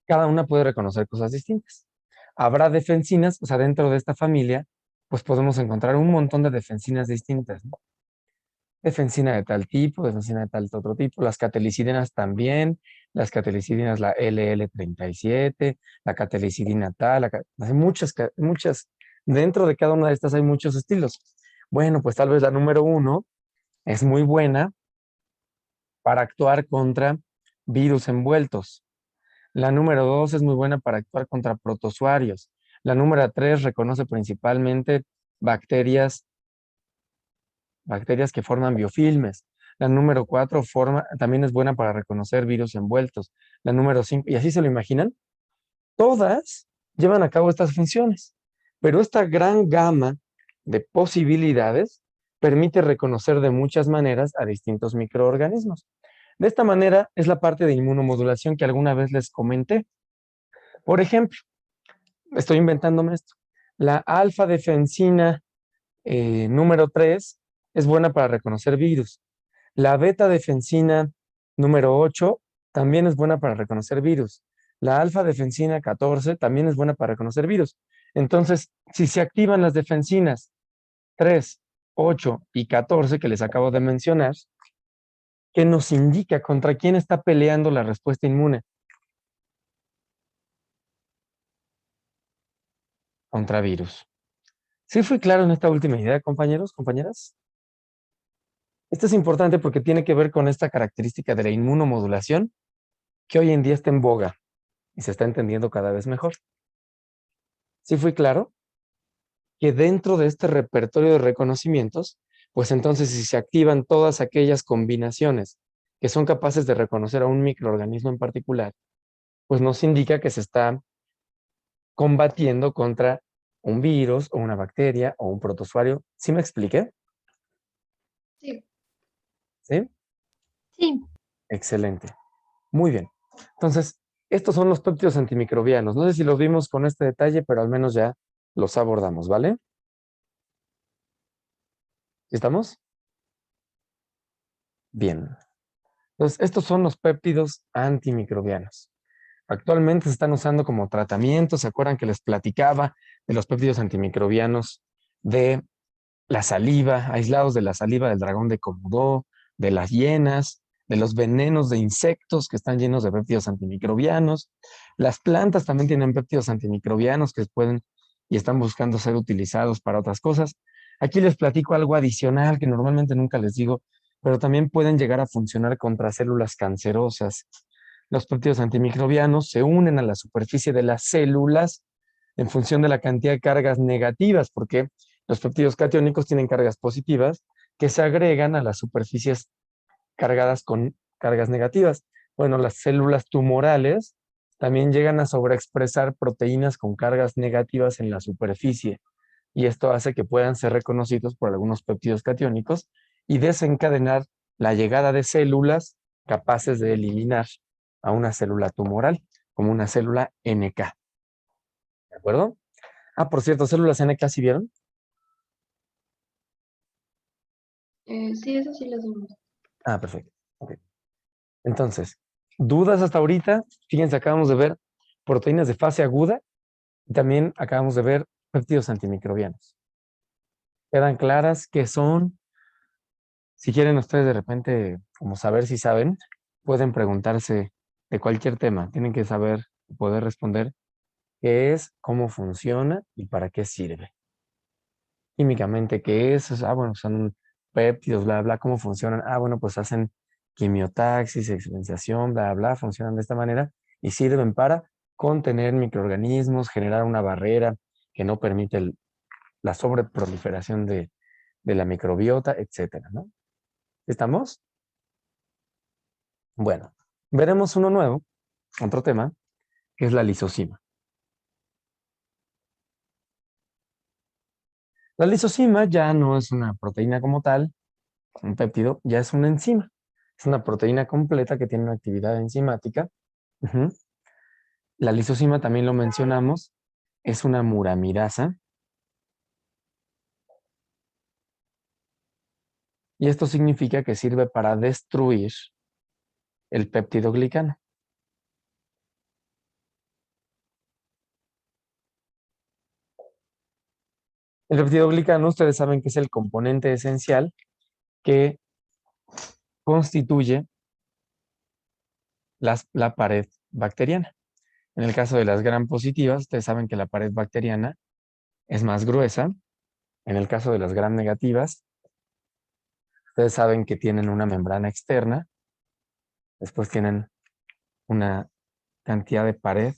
cada una puede reconocer cosas distintas. Habrá defensinas, o sea, dentro de esta familia, pues podemos encontrar un montón de defensinas distintas, ¿no? Defensina de tal tipo, defensina de tal otro tipo, las catelicidinas también, las catelicidinas, la LL37, la catelicidina tal, hay muchas, dentro de cada una de estas hay muchos estilos. Bueno, pues tal vez la número 1 es muy buena para actuar contra virus envueltos. La número 2 es muy buena para actuar contra protozoarios. La número 3 reconoce principalmente bacterias que forman biofilmes. La número 4 también es buena para reconocer virus envueltos. La número 5, y así se lo imaginan, todas llevan a cabo estas funciones. Pero esta gran gama de posibilidades permite reconocer de muchas maneras a distintos microorganismos. De esta manera es la parte de inmunomodulación que alguna vez les comenté. Por ejemplo, estoy inventándome esto. La alfa-defensina número 3 es buena para reconocer virus. La beta-defensina número 8 también es buena para reconocer virus. La alfa-defensina 14 también es buena para reconocer virus. Entonces, si se activan las defensinas 3, 8 y 14 que les acabo de mencionar, ¿qué nos indica contra quién está peleando la respuesta inmune? contra virus. ¿Sí fui claro en esta última idea, compañeros, compañeras? Esto es importante porque tiene que ver con esta característica de la inmunomodulación que hoy en día está en boga y se está entendiendo cada vez mejor. ¿Sí fui claro? Que dentro de este repertorio de reconocimientos, pues entonces si se activan todas aquellas combinaciones que son capaces de reconocer a un microorganismo en particular, pues nos indica que se está combatiendo contra un virus o una bacteria o un protozoario. ¿Sí me expliqué? Sí. ¿Sí? Sí. Excelente. Muy bien. Entonces, estos son los péptidos antimicrobianos. No sé si los vimos con este detalle, pero al menos ya los abordamos, ¿vale? ¿Estamos? Bien. Entonces, estos son los péptidos antimicrobianos. Actualmente se están usando como tratamiento. ¿Se acuerdan que les platicaba de los péptidos antimicrobianos de la saliva, aislados de la saliva del dragón de Komodo, de las hienas, de los venenos de insectos que están llenos de péptidos antimicrobianos? Las plantas también tienen péptidos antimicrobianos que pueden y están buscando ser utilizados para otras cosas. Aquí les platico algo adicional que normalmente nunca les digo, pero también pueden llegar a funcionar contra células cancerosas. Los péptidos antimicrobianos se unen a la superficie de las células en función de la cantidad de cargas negativas, porque los péptidos catiónicos tienen cargas positivas que se agregan a las superficies cargadas con cargas negativas. Bueno, las células tumorales también llegan a sobreexpresar proteínas con cargas negativas en la superficie y esto hace que puedan ser reconocidos por algunos péptidos catiónicos y desencadenar la llegada de células capaces de eliminar a una célula tumoral, como una célula NK. ¿De acuerdo? Ah, por cierto, células NK, ¿sí vieron? Sí, eso sí lo vimos. Ah, perfecto. Ok. Entonces, ¿dudas hasta ahorita? Fíjense, acabamos de ver proteínas de fase aguda y también acabamos de ver péptidos antimicrobianos. ¿Quedan claras qué son? Si quieren ustedes de repente, como saber si saben, pueden preguntarse de cualquier tema. Tienen que saber, poder responder qué es, cómo funciona y para qué sirve. Químicamente, ¿qué es? Ah, bueno, son péptidos, bla, bla, ¿cómo funcionan? Ah, bueno, pues hacen quimiotaxis, exponenciación, bla, bla, funcionan de esta manera y sirven para contener microorganismos, generar una barrera que no permite la sobreproliferación de la microbiota, etcétera, ¿no? ¿Estamos? Bueno, veremos uno nuevo, otro tema, que es la lisocima. La lisocima ya no es una proteína como tal, un péptido, ya es una enzima. Es una proteína completa que tiene una actividad enzimática. Ujú. La lisocima también lo mencionamos, es una muramirasa. Y esto significa que sirve para destruir el péptidoglicano. El peptidoglicano, ustedes saben que es el componente esencial que constituye la pared bacteriana. En el caso de las gram positivas, ustedes saben que la pared bacteriana es más gruesa. En el caso de las gram negativas, ustedes saben que tienen una membrana externa, después tienen una cantidad de pared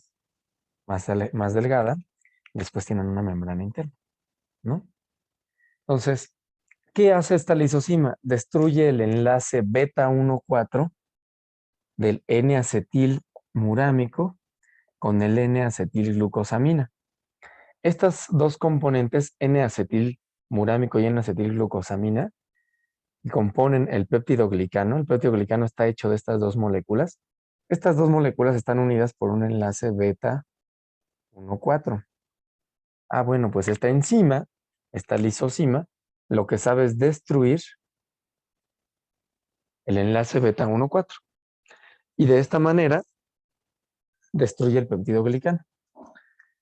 más delgada, y después tienen una membrana interna, ¿no? Entonces, ¿qué hace esta lisocima? Destruye el enlace beta 1,4 del N-acetilmurámico con el N-acetilglucosamina. Estas dos componentes, N-acetilmurámico y N-acetilglucosamina, componen el péptidoglicano. El péptidoglicano está hecho de estas dos moléculas. Estas dos moléculas están unidas por un enlace beta 1,4. Ah, bueno, pues esta enzima, esta lisocima, lo que sabe es destruir el enlace beta 1,4. Y de esta manera destruye el peptidoglicano.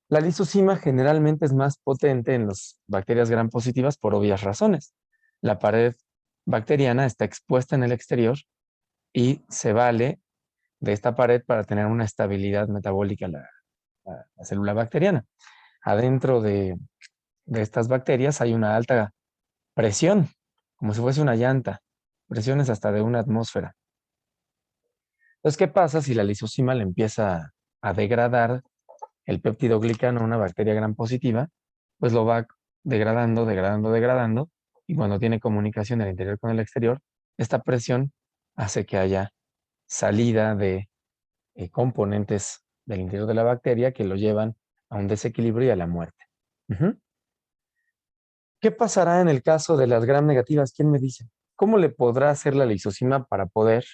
La lisocima generalmente es más potente en las bacterias gram positivas por obvias razones. La pared bacteriana está expuesta en el exterior y se vale de esta pared para tener una estabilidad metabólica la célula bacteriana. adentro de estas bacterias hay una alta presión, como si fuese una llanta, presiones hasta de una atmósfera. Entonces, ¿qué pasa si la lisozima le empieza a degradar el péptidoglicano a una bacteria gram positiva? Pues lo va degradando, degradando, degradando, y cuando tiene comunicación del interior con el exterior, esta presión hace que haya salida de componentes del interior de la bacteria que lo llevan a un desequilibrio y a la muerte. Ujú. ¿Qué pasará en el caso de las gram negativas? ¿Quién me dice? ¿Cómo le podrá hacer la lisozima para poder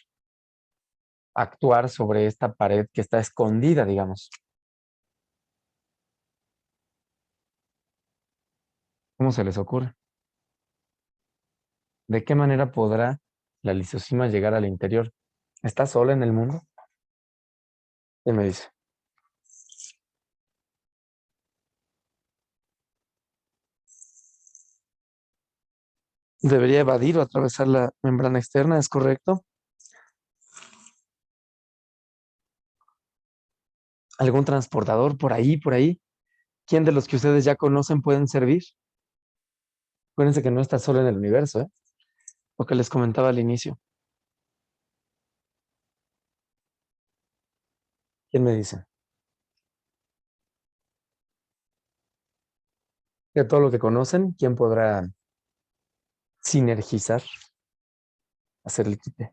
actuar sobre esta pared que está escondida, digamos? ¿Cómo se les ocurre? ¿De qué manera podrá la lisozima llegar al interior? ¿Está sola en el mundo? ¿Quién me dice? Debería evadir o atravesar la membrana externa, ¿es correcto? ¿Algún transportador por ahí, por ahí? ¿Quién de los que ustedes ya conocen pueden servir? Acuérdense que no está solo en el universo, ¿eh? Lo que les comentaba al inicio. ¿Quién me dice? De todo lo que conocen, ¿quién podrá sinergizar, hacer el quite?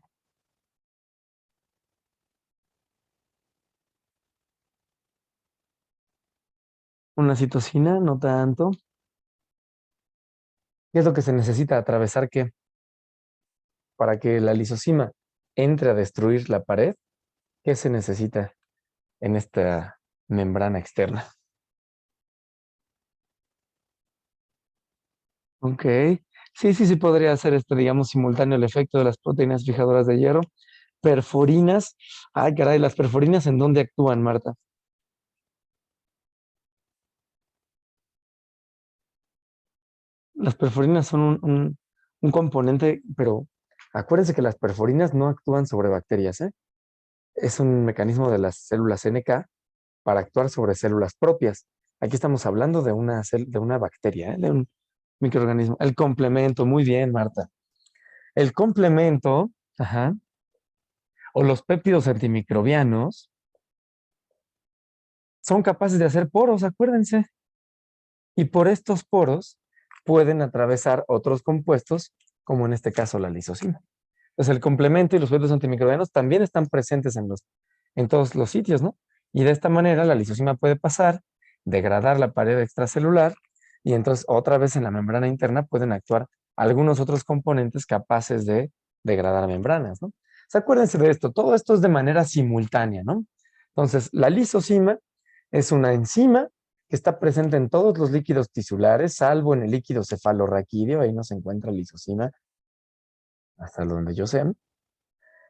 Una citosina, no tanto. ¿Qué es lo que se necesita? ¿Atravesar qué? Para que la lisozima entre a destruir la pared, ¿qué se necesita en esta membrana externa? Ok. Sí, sí, sí podría hacer digamos, simultáneo el efecto de las proteínas fijadoras de hierro. Perforinas. Ay, caray, ¿las perforinas en dónde actúan, Marta? Las perforinas son un componente, pero acuérdense que las perforinas no actúan sobre bacterias, ¿eh? Es un mecanismo de las células NK para actuar sobre células propias. Aquí estamos hablando de de una bacteria, ¿eh? De un microorganismo. El complemento, muy bien, Marta. El complemento, ajá, o los péptidos antimicrobianos son capaces de hacer poros, acuérdense. Y por estos poros pueden atravesar otros compuestos, como en este caso la lisozima. Entonces el complemento y los péptidos antimicrobianos también están presentes en todos los sitios, ¿no? Y de esta manera la lisozima puede pasar, degradar la pared extracelular y entonces otra vez en la membrana interna pueden actuar algunos otros componentes capaces de degradar membranas, ¿no? O sea, acuérdense de esto, todo esto es de manera simultánea, ¿no? Entonces, la lisozima es una enzima que está presente en todos los líquidos tisulares, salvo en el líquido cefalorraquídeo, ahí no se encuentra lisozima, hasta donde yo sé,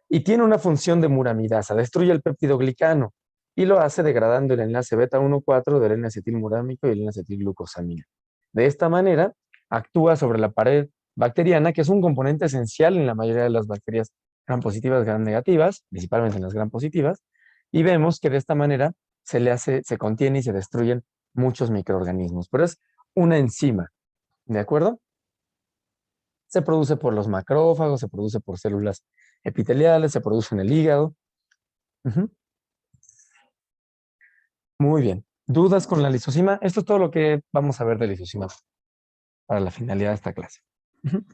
y tiene una función de muramidasa, destruye el péptidoglicano y lo hace degradando el enlace beta 1,4 del N-acetilmurámico y el N-acetilglucosamina. De esta manera, actúa sobre la pared bacteriana, que es un componente esencial en la mayoría de las bacterias gram positivas, gram negativas, principalmente en las gram positivas, y vemos que de esta manera se contiene y se destruyen muchos microorganismos, pero es una enzima, ¿de acuerdo? Se produce por los macrófagos, se produce por células epiteliales, se produce en el hígado. Ujú. Muy bien. ¿Dudas con la lisozima? Esto es todo lo que vamos a ver de lisozima para la finalidad de esta clase. Ujú.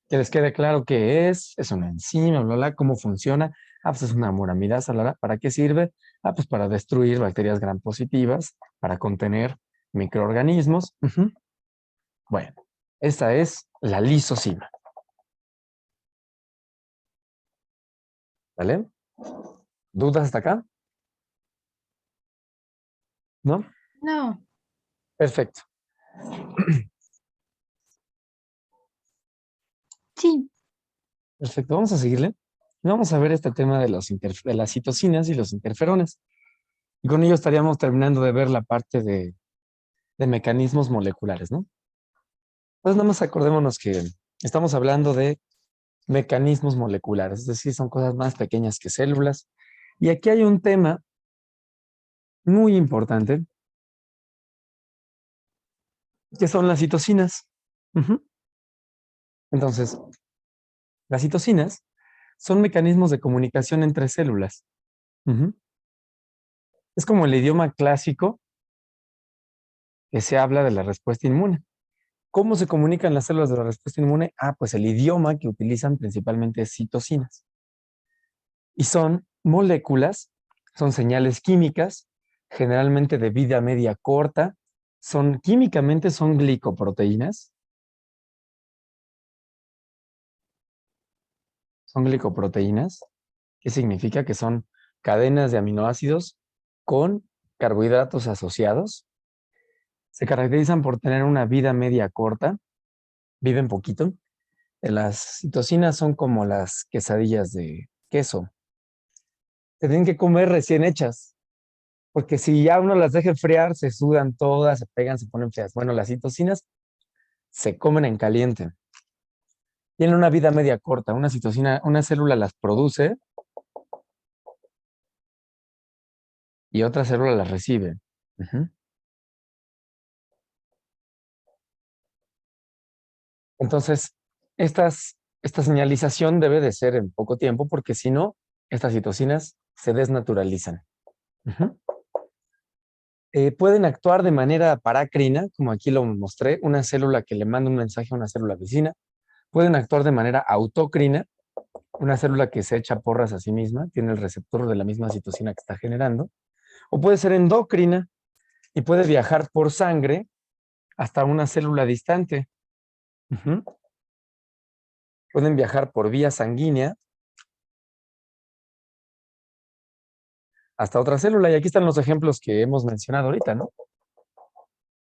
Que les quede claro qué es una enzima, bla, bla, cómo funciona. Ah, pues es una muramidasa, bla, bla. ¿Para qué sirve? Ah, pues para destruir bacterias gram positivas, para contener microorganismos. Ujú. Bueno, esta es la lisozima. ¿Vale? ¿Dudas hasta acá? ¿No? No. Perfecto. Sí. Perfecto, vamos a seguirle. Vamos a ver este tema de de las citocinas y los interferones. Y con ello estaríamos terminando de ver la parte de mecanismos moleculares, ¿no? Entonces, nada más acordémonos que estamos hablando de mecanismos moleculares, es decir, son cosas más pequeñas que células. Y aquí hay un tema muy importante ¿Qué son las citocinas? Ujú. Entonces, las citocinas son mecanismos de comunicación entre células. Ujú. Es como el idioma clásico que se habla de la respuesta inmune. ¿Cómo se comunican las células de la respuesta inmune? Ah, pues el idioma que utilizan principalmente es citocinas. Y son moléculas, son señales químicas, generalmente de vida media corta, químicamente son glicoproteínas. Son glicoproteínas, que significa que son cadenas de aminoácidos con carbohidratos asociados. Se caracterizan por tener una vida media corta, viven poquito. Las citocinas son como las quesadillas de queso. Se tienen que comer recién hechas, porque si ya uno las deja enfriar, se sudan todas, se pegan, se ponen feas. Bueno, las citocinas se comen en caliente. Tienen una vida media corta. Una citocina, una célula las produce y otra célula las recibe. Ujú. Entonces, esta señalización debe de ser en poco tiempo, porque si no, estas citocinas se desnaturalizan. Ujú. Pueden actuar de manera parácrina, como aquí lo mostré, una célula que le manda un mensaje a una célula vecina. Pueden actuar de manera autócrina, una célula que se echa porras a sí misma, tiene el receptor de la misma citocina que está generando. O puede ser endocrina y puede viajar por sangre hasta una célula distante. Ujú. Pueden viajar por vía sanguínea hasta otra célula. Y aquí están los ejemplos que hemos mencionado ahorita, ¿no?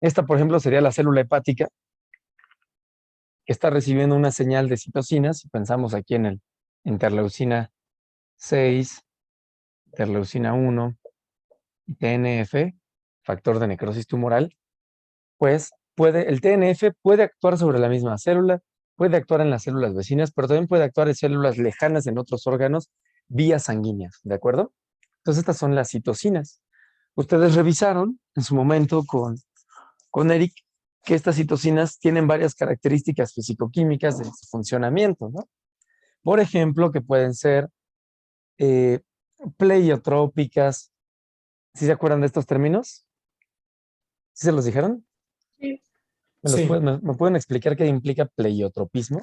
Esta, por ejemplo, sería la célula hepática, que está recibiendo una señal de citocinas. Pensamos aquí en el interleucina 6, interleucina 1 y TNF, factor de necrosis tumoral. Pues el TNF puede actuar sobre la misma célula, puede actuar en las células vecinas, pero también puede actuar en células lejanas en otros órganos, vía sanguínea, ¿de acuerdo? Entonces, estas son las citocinas. Ustedes revisaron en su momento con Eric que estas citocinas tienen varias características fisicoquímicas de su funcionamiento, ¿no? Por ejemplo, que pueden ser eh, pleiotrópicas. ¿Sí se acuerdan de estos términos? ¿Sí se los dijeron? Sí. Sí, ¿Me pueden explicar qué implica pleiotropismo?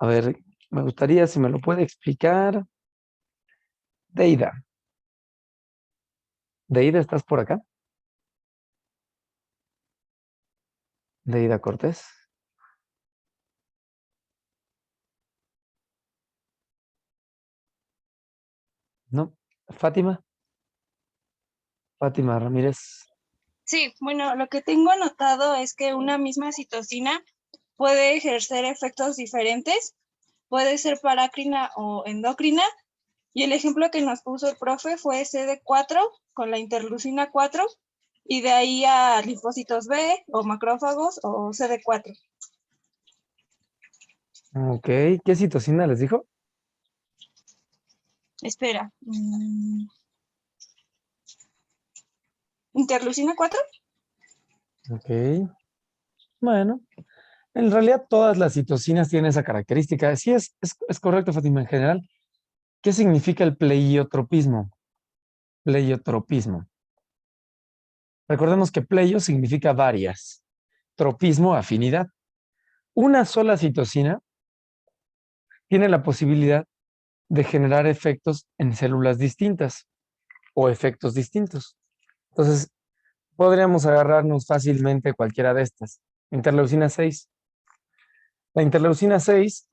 A ver, me gustaría si me lo puede explicar. Deida. Deida, ¿estás por acá? Deida Cortés. ¿No? Fátima. Fátima Ramírez. Sí, bueno, lo que tengo anotado es que una misma citocina puede ejercer efectos diferentes, puede ser parácrina o endocrina, y el ejemplo que nos puso el profe fue CD4 con la interleucina 4, y de ahí a linfocitos B o macrófagos o CD4. Ok. ¿Qué citocina les dijo? Espera. ¿Interleucina 4? Ok. Bueno, en realidad todas las citocinas tienen esa característica. Sí, es correcto, Fátima, en general. ¿Qué significa el pleiotropismo? Pleiotropismo. Recordemos que pleio significa varias. Tropismo, afinidad. Una sola citocina tiene la posibilidad de generar efectos en células distintas o efectos distintos. Entonces, podríamos agarrarnos fácilmente cualquiera de estas. Interleucina 6. La interleucina 6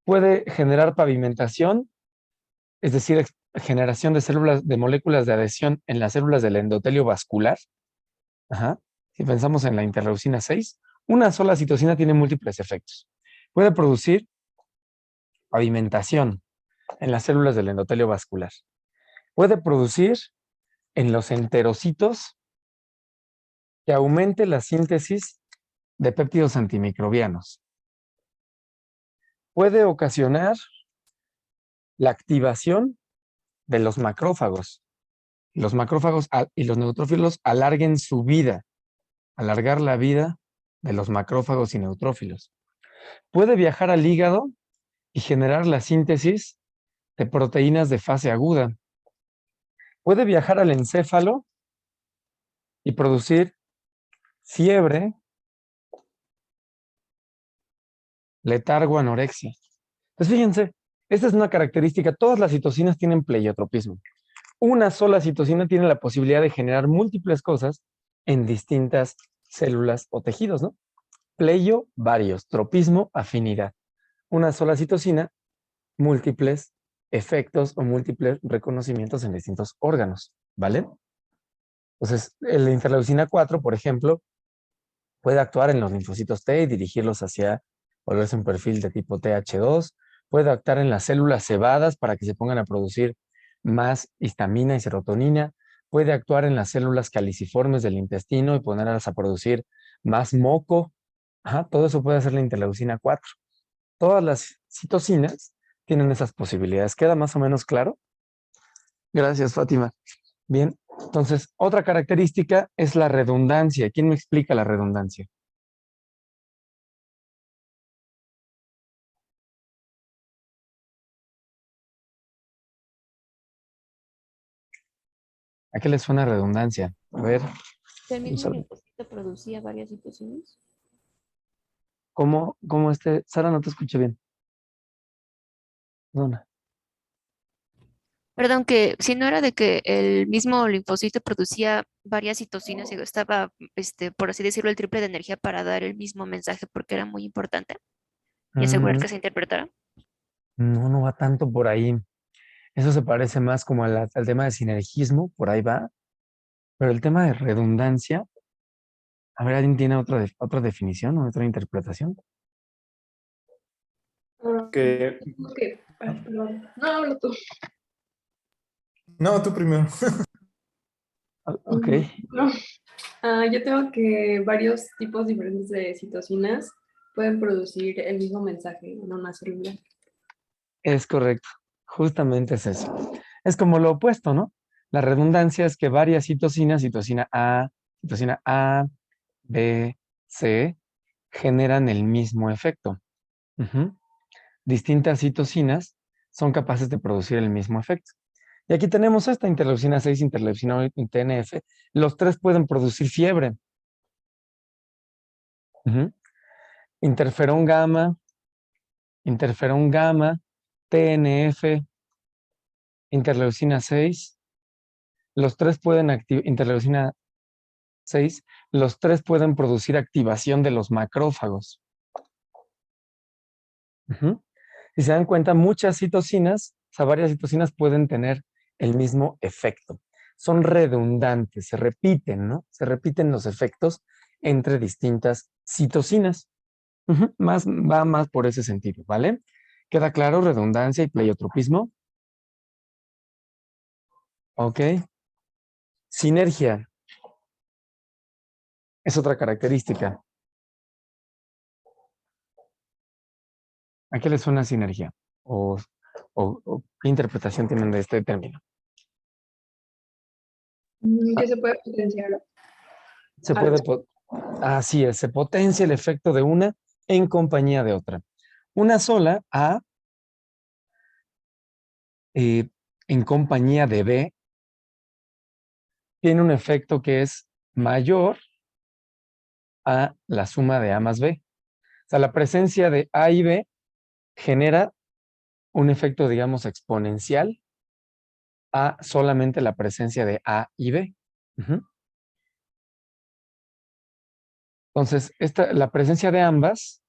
puede generar pavimentación, es decir, generación de células, de moléculas de adhesión en las células del endotelio vascular. Ajá. Si pensamos en la interleucina 6, una sola citocina tiene múltiples efectos. Puede producir pavimentación en las células del endotelio vascular. Puede producir en los enterocitos que aumente la síntesis de péptidos antimicrobianos. Puede ocasionar la activación de los macrófagos. Los macrófagos y los neutrófilos alarguen su vida. alargar la vida de los macrófagos y neutrófilos. Puede viajar al hígado y generar la síntesis de proteínas de fase aguda. Puede viajar al encéfalo y producir fiebre, letargo, anorexia. Pues fíjense, esta es una característica. Todas las citocinas tienen pleiotropismo. Una sola citocina tiene la posibilidad de generar múltiples cosas en distintas células o tejidos, ¿no? Pleio, varios, tropismo, afinidad. Una sola citocina, múltiples efectos o múltiples reconocimientos en distintos órganos, ¿vale? Entonces, la interleucina 4, por ejemplo, puede actuar en los linfocitos T y dirigirlos hacia volverse un perfil de tipo TH2. Puede actuar en las células cebadas para que se pongan a producir más histamina y serotonina. Puede actuar en las células caliciformes del intestino y ponerlas a producir más moco. Ajá, todo eso puede hacer la interleucina 4. Todas las citocinas tienen esas posibilidades. ¿Queda más o menos claro? Gracias, Fátima. Bien, entonces, otra característica es la redundancia. ¿Quién me explica la redundancia? ¿A qué le suena redundancia? A ver, ¿El mismo linfocito producía varias citocinas? ¿cómo Sara, no te escuché bien. Perdona. Perdón, que si no era de que el mismo linfocito producía varias citocinas y estaba, por así decirlo, el triple de energía para dar el mismo mensaje porque era muy importante y asegurar que se interpretara. No, no va tanto por ahí. Eso se parece más como al tema de sinergismo, por ahí va. Pero el tema de redundancia, a ver, ¿alguien tiene otra definición o otra interpretación? Que, Perdón. No, hablo tú. no, tú primero. Ok. No. Yo tengo que varios tipos diferentes de citocinas pueden producir el mismo mensaje en una célula. Es correcto. Justamente es eso. Es como lo opuesto, ¿no? La redundancia es que varias citocinas, citocina A, B, C, generan el mismo efecto. Ujú. Distintas citocinas son capaces de producir el mismo efecto. Y aquí tenemos esta interleucina 6, interleucina y TNF. Los tres pueden producir fiebre. Ujú. Interferón gamma, TNF, interleucina 6. Los tres pueden interleucina 6, los tres pueden producir activación de los macrófagos. Ujú. Si se dan cuenta, muchas citocinas, o sea, varias citocinas pueden tener el mismo efecto. Son redundantes, se repiten, ¿no? Se repiten los efectos entre distintas citocinas. Ujú. Va más por ese sentido, ¿vale? ¿Queda claro redundancia y pleiotropismo? Ok. Sinergia es otra característica. ¿A qué le suena sinergia? ¿O qué interpretación tienen de este término? Que se puede potenciar. Se puede, así es, se potencia el efecto de una en compañía de otra. Una sola, A, en compañía de B, tiene un efecto que es mayor a la suma de A más B. O sea, la presencia de A y B genera un efecto, digamos, exponencial a solamente la presencia de A y B. Ujú. Entonces, la presencia de ambas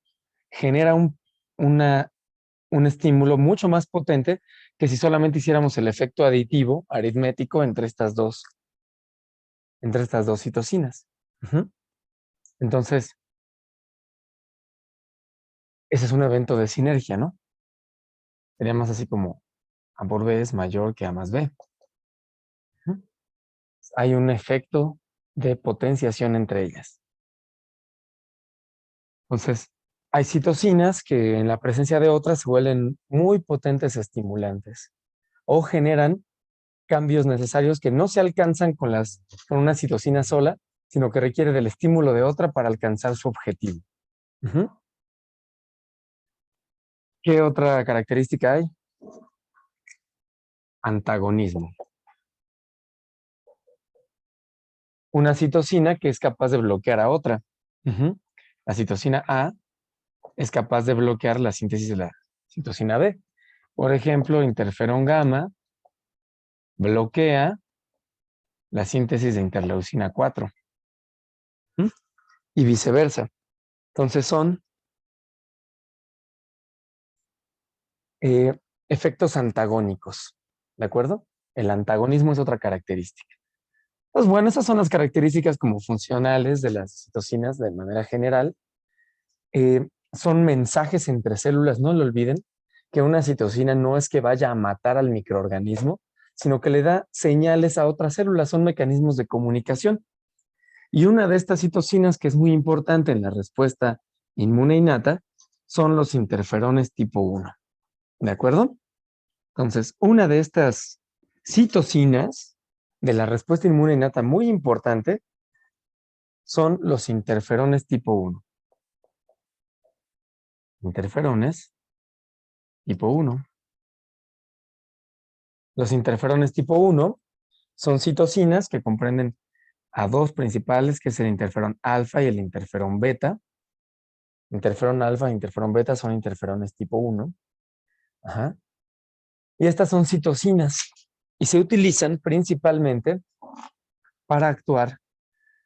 genera un estímulo mucho más potente que si solamente hiciéramos el efecto aditivo, aritmético, entre estas dos citocinas. Ujú. Entonces, ese es un evento de sinergia, ¿no? Sería más así como A por B es mayor que A más B. Ujú. Hay un efecto de potenciación entre ellas. Entonces, hay citocinas que en la presencia de otras se vuelven muy potentes estimulantes o generan cambios necesarios que no se alcanzan con una citocina sola, sino que requiere del estímulo de otra para alcanzar su objetivo. Ujú. ¿Qué otra característica hay? Antagonismo. Una citosina que es capaz de bloquear a otra. Ujú. La citosina A es capaz de bloquear la síntesis de la citosina B. Por ejemplo, interferón gamma bloquea la síntesis de interleucina 4. ¿Mm? Y viceversa. Entonces son efectos antagónicos. ¿De acuerdo? El antagonismo es otra característica. Pues bueno, esas son las características como funcionales de las citocinas de manera general. Son mensajes entre células, no lo olviden, que una citosina no es que vaya a matar al microorganismo, sino que le da señales a otras células, son mecanismos de comunicación. Y una de estas citocinas que es muy importante en la respuesta inmune innata son los interferones tipo 1. ¿De acuerdo? Entonces, una de estas citocinas de la respuesta inmune innata muy importante son los interferones tipo 1. Interferones tipo 1. Los interferones tipo 1 son citocinas que comprenden a dos principales, que es el interferón alfa y el interferón beta. Interferón alfa e interferón beta son interferones tipo 1. Ajá. Y estas son citocinas y se utilizan principalmente para actuar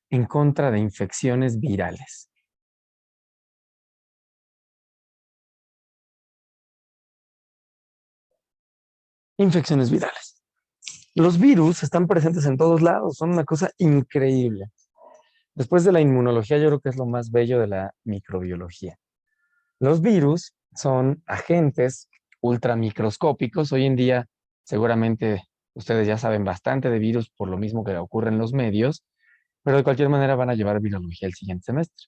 en contra de infecciones virales. Infecciones virales. Los virus están presentes en todos lados, son una cosa increíble. Después de la inmunología, yo creo que es lo más bello de la microbiología. Los virus son agentes ultramicroscópicos. Hoy en día, seguramente ustedes ya saben bastante de virus por lo mismo que ocurre en los medios, pero de cualquier manera van a llevar virología el siguiente semestre.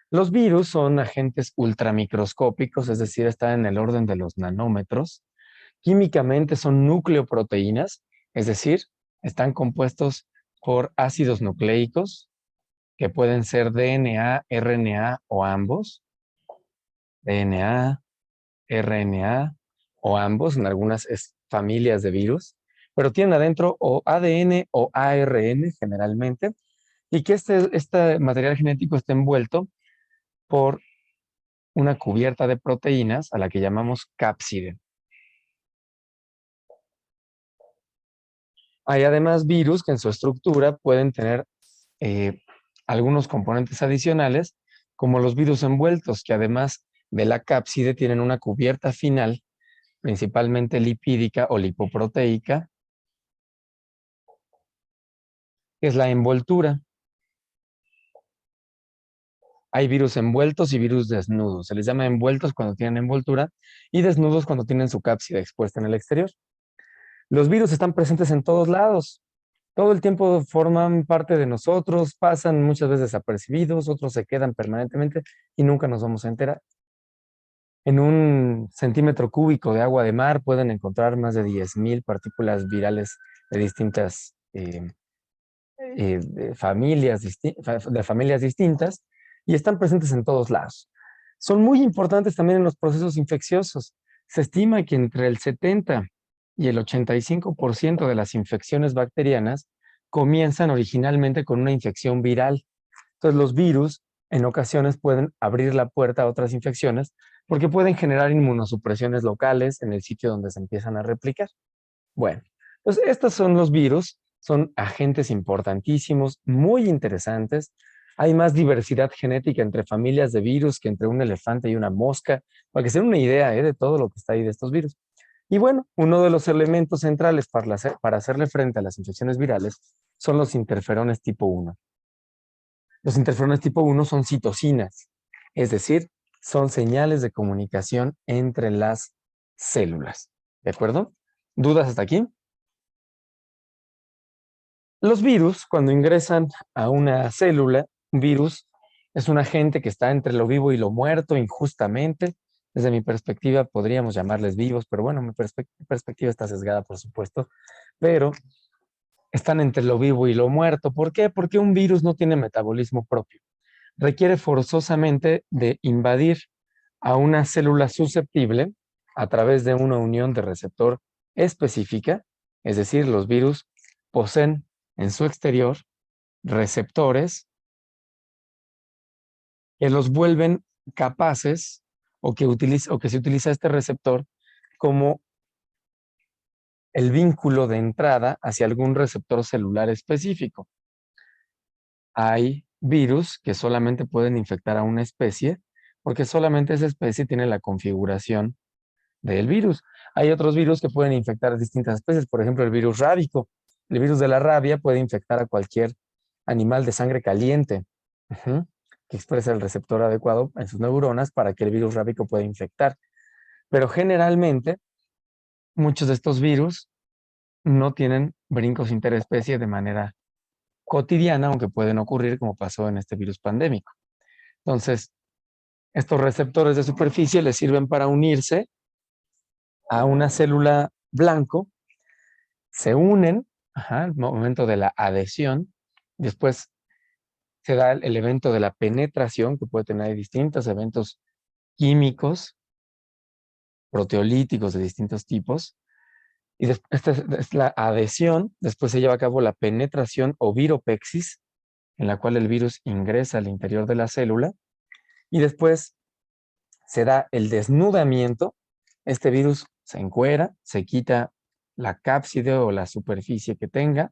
Los virus son agentes ultramicroscópicos, es decir, están en el orden de los nanómetros. Químicamente son nucleoproteínas, es decir, están compuestos por ácidos nucleicos, que pueden ser DNA, RNA o ambos. DNA, RNA o ambos en algunas familias de virus, pero tienen adentro o ADN o ARN generalmente, y que este material genético está envuelto por una cubierta de proteínas a la que llamamos cápside. Hay además virus que en su estructura pueden tener algunos componentes adicionales, como los virus envueltos, que además de la cápside tienen una cubierta final, principalmente lipídica o lipoproteica, que es la envoltura. Hay virus envueltos y virus desnudos. Se les llama envueltos cuando tienen envoltura y desnudos cuando tienen su cápside expuesta en el exterior. Los virus están presentes en todos lados. Todo el tiempo forman parte de nosotros, pasan muchas veces desapercibidos, otros se quedan permanentemente y nunca nos vamos a enterar. En 1 centímetro cúbico de agua de mar pueden encontrar más de 10,000 partículas virales de distintas de familias distintas y están presentes en todos lados. Son muy importantes también en los procesos infecciosos. Se estima que entre el 70 y el 85% de las infecciones bacterianas comienzan originalmente con una infección viral. Entonces los virus en ocasiones pueden abrir la puerta a otras infecciones porque pueden generar inmunosupresiones locales en el sitio donde se empiezan a replicar. Bueno, pues estos son los virus, son agentes importantísimos, muy interesantes. Hay más diversidad genética entre familias de virus que entre un elefante y una mosca, para que se den una idea de todo lo que está ahí de estos virus. Y bueno, uno de los elementos centrales para hacerle frente a las infecciones virales son los interferones tipo 1. Los interferones tipo 1 son citocinas, es decir, son señales de comunicación entre las células. ¿De acuerdo? ¿Dudas hasta aquí? Los virus, cuando ingresan a una célula, un virus es un agente que está entre lo vivo y lo muerto injustamente. Desde mi perspectiva podríamos llamarles vivos, pero bueno, mi perspectiva está sesgada, por supuesto. Pero están entre lo vivo y lo muerto. ¿Por qué? Porque un virus no tiene metabolismo propio. Requiere forzosamente de invadir a una célula susceptible a través de una unión de receptor específica, es decir, los virus poseen en su exterior receptores que los vuelven capaces o que se utiliza este receptor como el vínculo de entrada hacia algún receptor celular específico. Hay virus que solamente pueden infectar a una especie porque solamente esa especie tiene la configuración del virus. Hay otros virus que pueden infectar a distintas especies, por ejemplo, el virus rábico. El virus de la rabia puede infectar a cualquier animal de sangre caliente, que expresa el receptor adecuado en sus neuronas para que el virus rábico pueda infectar. Pero generalmente, muchos de estos virus no tienen brincos interespecie de manera cotidiana, aunque pueden ocurrir como pasó en este virus pandémico. Entonces, estos receptores de superficie les sirven para unirse a una célula blanco, se unen, al momento de la adhesión, después se da el evento de la penetración, que puede tener distintos eventos químicos, proteolíticos de distintos tipos, y esta es la adhesión, después se lleva a cabo la penetración o viropexis, en la cual el virus ingresa al interior de la célula, y después se da el desnudamiento. Este virus se encuera, se quita la cápside o la superficie que tenga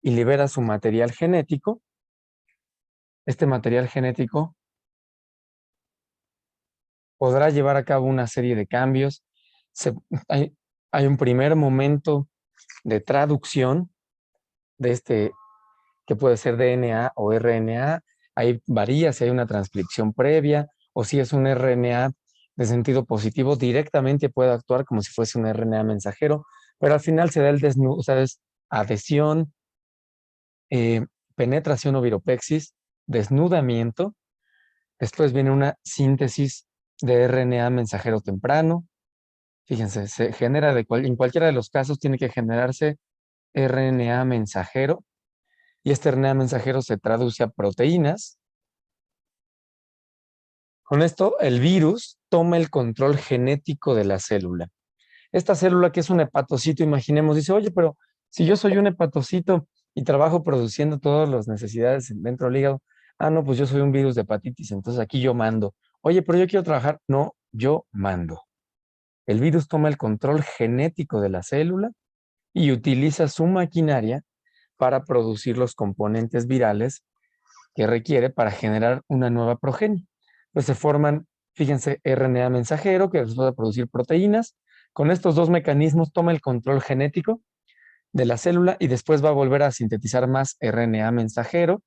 y libera su material genético. Este material genético podrá llevar a cabo una serie de cambios. Hay un primer momento de traducción de este, que puede ser DNA o RNA. Ahí varía si hay una transcripción previa o si es un RNA de sentido positivo, directamente puede actuar como si fuese un RNA mensajero, pero al final se da el desnudo, o sea, es adhesión, penetración o viropexis, desnudamiento, después viene una síntesis de RNA mensajero temprano. Fíjense, se genera en cualquiera de los casos tiene que generarse RNA mensajero y este RNA mensajero se traduce a proteínas. Con esto, el virus toma el control genético de la célula. Esta célula que es un hepatocito, imaginemos, dice, oye, pero si yo soy un hepatocito y trabajo produciendo todas las necesidades dentro del hígado, no, pues yo soy un virus de hepatitis, entonces aquí yo mando. Oye, pero yo quiero trabajar. No, yo mando. El virus toma el control genético de la célula y utiliza su maquinaria para producir los componentes virales que requiere para generar una nueva progenie. Pues se forman, fíjense, RNA mensajero que resulta producir proteínas. Con estos dos mecanismos toma el control genético de la célula y después va a volver a sintetizar más RNA mensajero.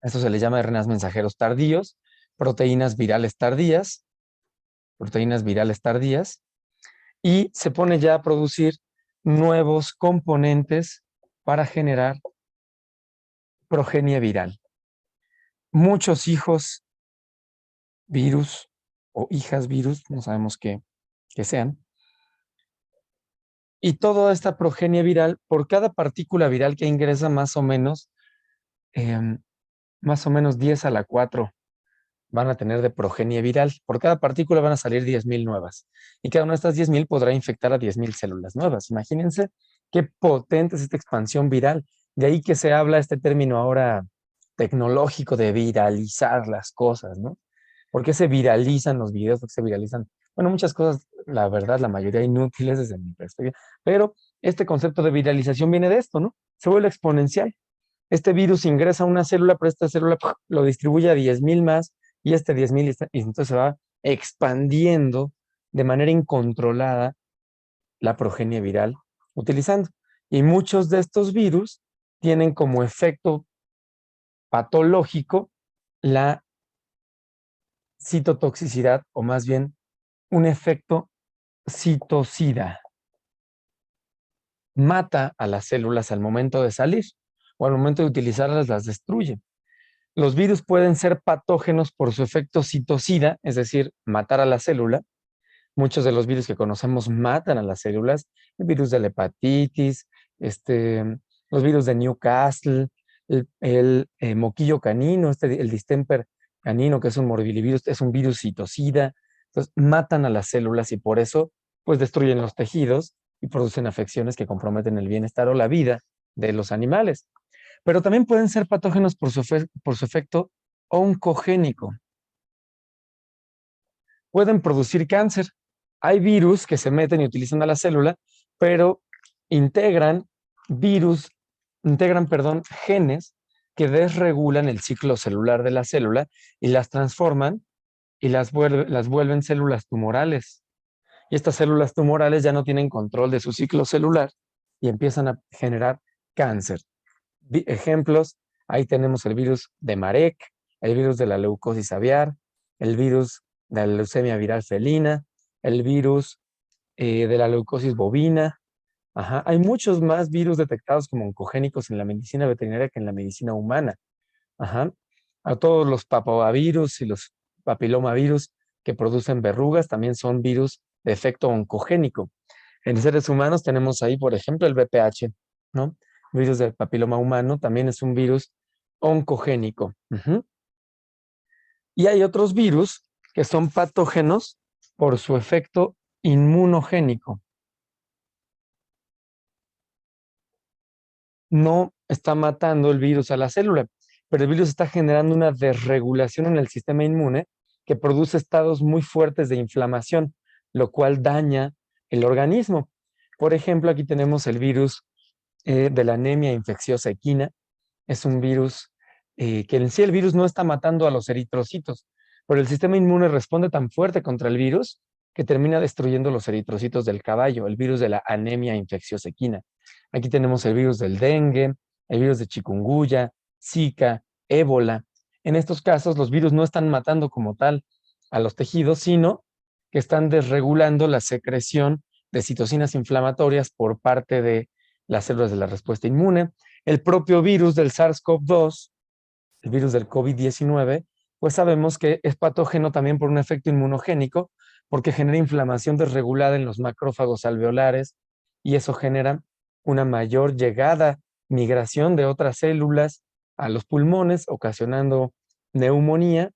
Esto se le llama RNAs mensajeros tardíos, proteínas virales tardías, y se pone ya a producir nuevos componentes para generar progenie viral. Muchos hijos virus o hijas virus, no sabemos qué sean. Y toda esta progenie viral, por cada partícula viral que ingresa, más o menos 10 a la 4 van a tener de progenie viral. Por cada partícula van a salir 10,000 nuevas. Y cada una de estas 10,000 podrá infectar a 10,000 células nuevas. Imagínense qué potente es esta expansión viral. De ahí que se habla este término ahora tecnológico de viralizar las cosas, ¿no? ¿Por qué se viralizan los videos? ¿Por qué se viralizan? Bueno, muchas cosas, la verdad, la mayoría inútiles desde mi perspectiva. Pero este concepto de viralización viene de esto, ¿no? Se vuelve exponencial. Este virus ingresa a una célula, pero esta célula lo distribuye a 10,000 más y este 10,000 y entonces se va expandiendo de manera incontrolada la progenie viral utilizando. Y muchos de estos virus tienen como efecto patológico la citotoxicidad, o más bien un efecto citocida. Mata a las células al momento de salir o al momento de utilizarlas las destruye. Los virus pueden ser patógenos por su efecto citocida, es decir, matar a la célula. Muchos de los virus que conocemos matan a las células, el virus de la hepatitis, los virus de Newcastle, el moquillo canino, el distemper canino, que es un morbillivirus, es un virus citocida. Entonces, matan a las células y por eso, pues, destruyen los tejidos y producen afecciones que comprometen el bienestar o la vida de los animales. Pero también pueden ser patógenos por su efecto oncogénico. Pueden producir cáncer. Hay virus que se meten y utilizan a la célula, pero integran genes que desregulan el ciclo celular de la célula y las transforman y las vuelven células tumorales. Y estas células tumorales ya no tienen control de su ciclo celular y empiezan a generar cáncer. Ejemplos, ahí tenemos el virus de Marek, el virus de la leucosis aviar, el virus de la leucemia viral felina, el virus de la leucosis bovina. Ajá. Hay muchos más virus detectados como oncogénicos en la medicina veterinaria que en la medicina humana. Ajá. A todos los papavirus y los papilomavirus que producen verrugas también son virus de efecto oncogénico. En seres humanos tenemos ahí, por ejemplo, el VPH, ¿no? Virus del papiloma humano también es un virus oncogénico. Y hay otros virus que son patógenos por su efecto inmunogénico. No está matando el virus a la célula, pero el virus está generando una desregulación en el sistema inmune que produce estados muy fuertes de inflamación, lo cual daña el organismo. Por ejemplo, aquí tenemos el virus de la anemia infecciosa equina. Es un virus que en sí el virus no está matando a los eritrocitos, pero el sistema inmune responde tan fuerte contra el virus que termina destruyendo los eritrocitos del caballo, el virus de la anemia infecciosa equina. Aquí tenemos el virus del dengue, el virus de chikungunya, Zika, ébola. En estos casos, los virus no están matando como tal a los tejidos, sino que están desregulando la secreción de citocinas inflamatorias por parte de las células de la respuesta inmune. El propio virus del SARS-CoV-2, el virus del COVID-19, pues sabemos que es patógeno también por un efecto inmunogénico, porque genera inflamación desregulada en los macrófagos alveolares y eso genera una mayor llegada, migración de otras células a los pulmones, ocasionando neumonía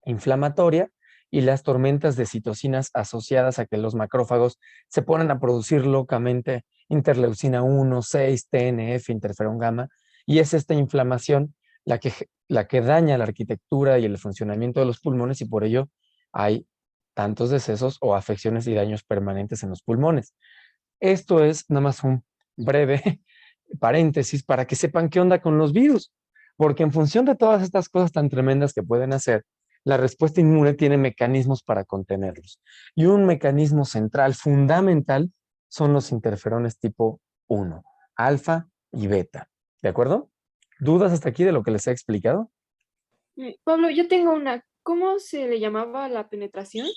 inflamatoria y las tormentas de citocinas asociadas a que los macrófagos se ponen a producir locamente interleucina 1, 6, TNF, interferón gamma, y es esta inflamación la que daña la arquitectura y el funcionamiento de los pulmones y por ello hay tantos decesos o afecciones y daños permanentes en los pulmones. Esto es nada más un breve paréntesis para que sepan qué onda con los virus, porque en función de todas estas cosas tan tremendas que pueden hacer, la respuesta inmune tiene mecanismos para contenerlos. Y un mecanismo central, fundamental, son los interferones tipo 1, alfa y beta. ¿De acuerdo? ¿Dudas hasta aquí de lo que les he explicado? Pablo, yo tengo una. ¿Cómo se le llamaba la penetración?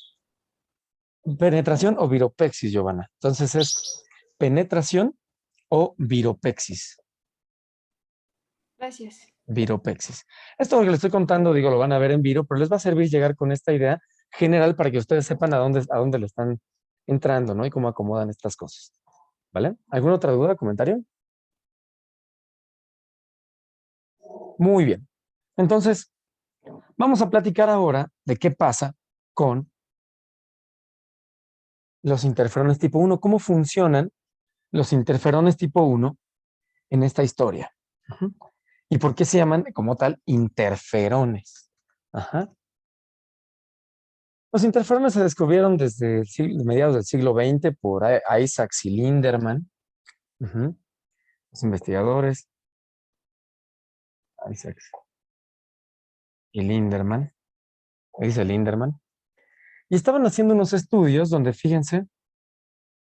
Penetración o viropexis, Giovanna. Entonces es penetración o viropexis. Gracias. Viropexis. Esto que les estoy contando, digo, lo van a ver en viro, pero les va a servir llegar con esta idea general para que ustedes sepan a dónde le están entrando, ¿no? Y cómo acomodan estas cosas. ¿Vale? ¿Alguna otra duda, comentario? Muy bien. Entonces, vamos a platicar ahora de qué pasa con los interferones tipo 1, cómo funcionan los interferones tipo 1 en esta historia. ¿Y por qué se llaman como tal interferones? Ajá. Los interferones se descubrieron desde mediados del siglo XX por Isaacs y Linderman. Los investigadores Isaacs y Linderman. Dice Linderman. Y estaban haciendo unos estudios donde, fíjense,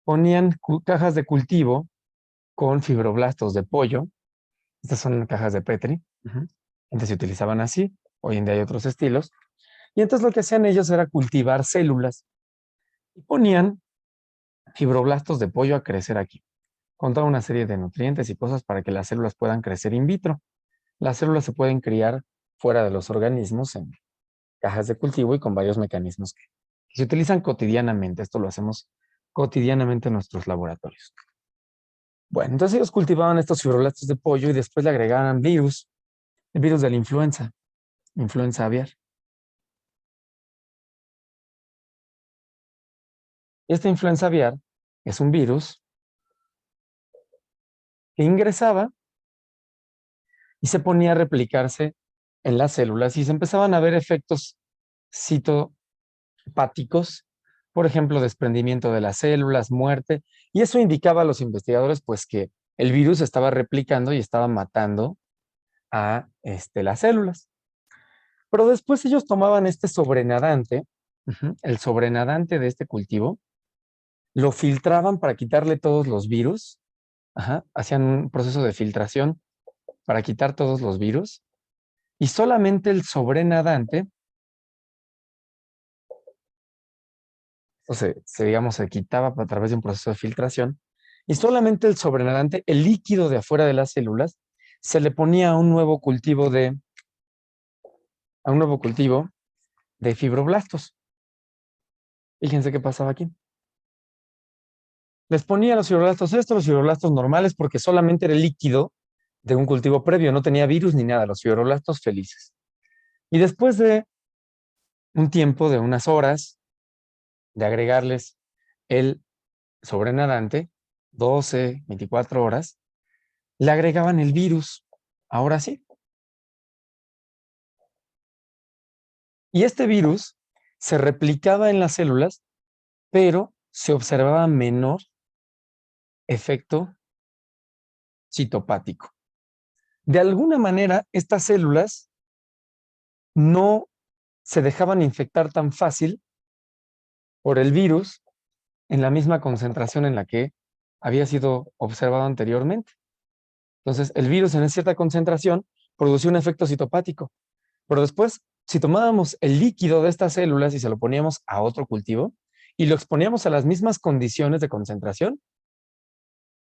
ponían cajas de cultivo con fibroblastos de pollo. Estas son cajas de Petri. Antes se utilizaban así. Hoy en día hay otros estilos. Y entonces lo que hacían ellos era cultivar células. Y ponían fibroblastos de pollo a crecer aquí, con toda una serie de nutrientes y cosas para que las células puedan crecer in vitro. Las células se pueden criar fuera de los organismos en cajas de cultivo y con varios mecanismos que se utilizan cotidianamente. Esto lo hacemos cotidianamente en nuestros laboratorios. Bueno, entonces ellos cultivaban estos fibroblastos de pollo y después le agregaban virus, el virus de la influenza aviar. Esta influenza aviar es un virus que ingresaba y se ponía a replicarse en las células y se empezaban a ver efectos citopáticos, por ejemplo, desprendimiento de las células, muerte, y eso indicaba a los investigadores pues que el virus estaba replicando y estaba matando a las células. Pero después ellos tomaban este sobrenadante, el sobrenadante de este cultivo, lo filtraban para quitarle todos los virus, hacían un proceso de filtración para quitar todos los virus, y solamente el sobrenadante, digamos, se quitaba a través de un proceso de filtración, y solamente el sobrenadante, el líquido de afuera de las células, se le ponía a un nuevo cultivo de fibroblastos. Fíjense qué pasaba aquí. Les ponía los fibroblastos normales, porque solamente era el líquido de un cultivo previo, no tenía virus ni nada, los fibroblastos felices. Y después de un tiempo de unas horas de agregarles el sobrenadante, 12, 24 horas, le agregaban el virus, ahora sí. Y este virus se replicaba en las células, pero se observaba menor efecto citopático. De alguna manera, estas células no se dejaban infectar tan fácil por el virus en la misma concentración en la que había sido observado anteriormente. Entonces, el virus en cierta concentración producía un efecto citopático, pero después, si tomábamos el líquido de estas células y se lo poníamos a otro cultivo y lo exponíamos a las mismas condiciones de concentración,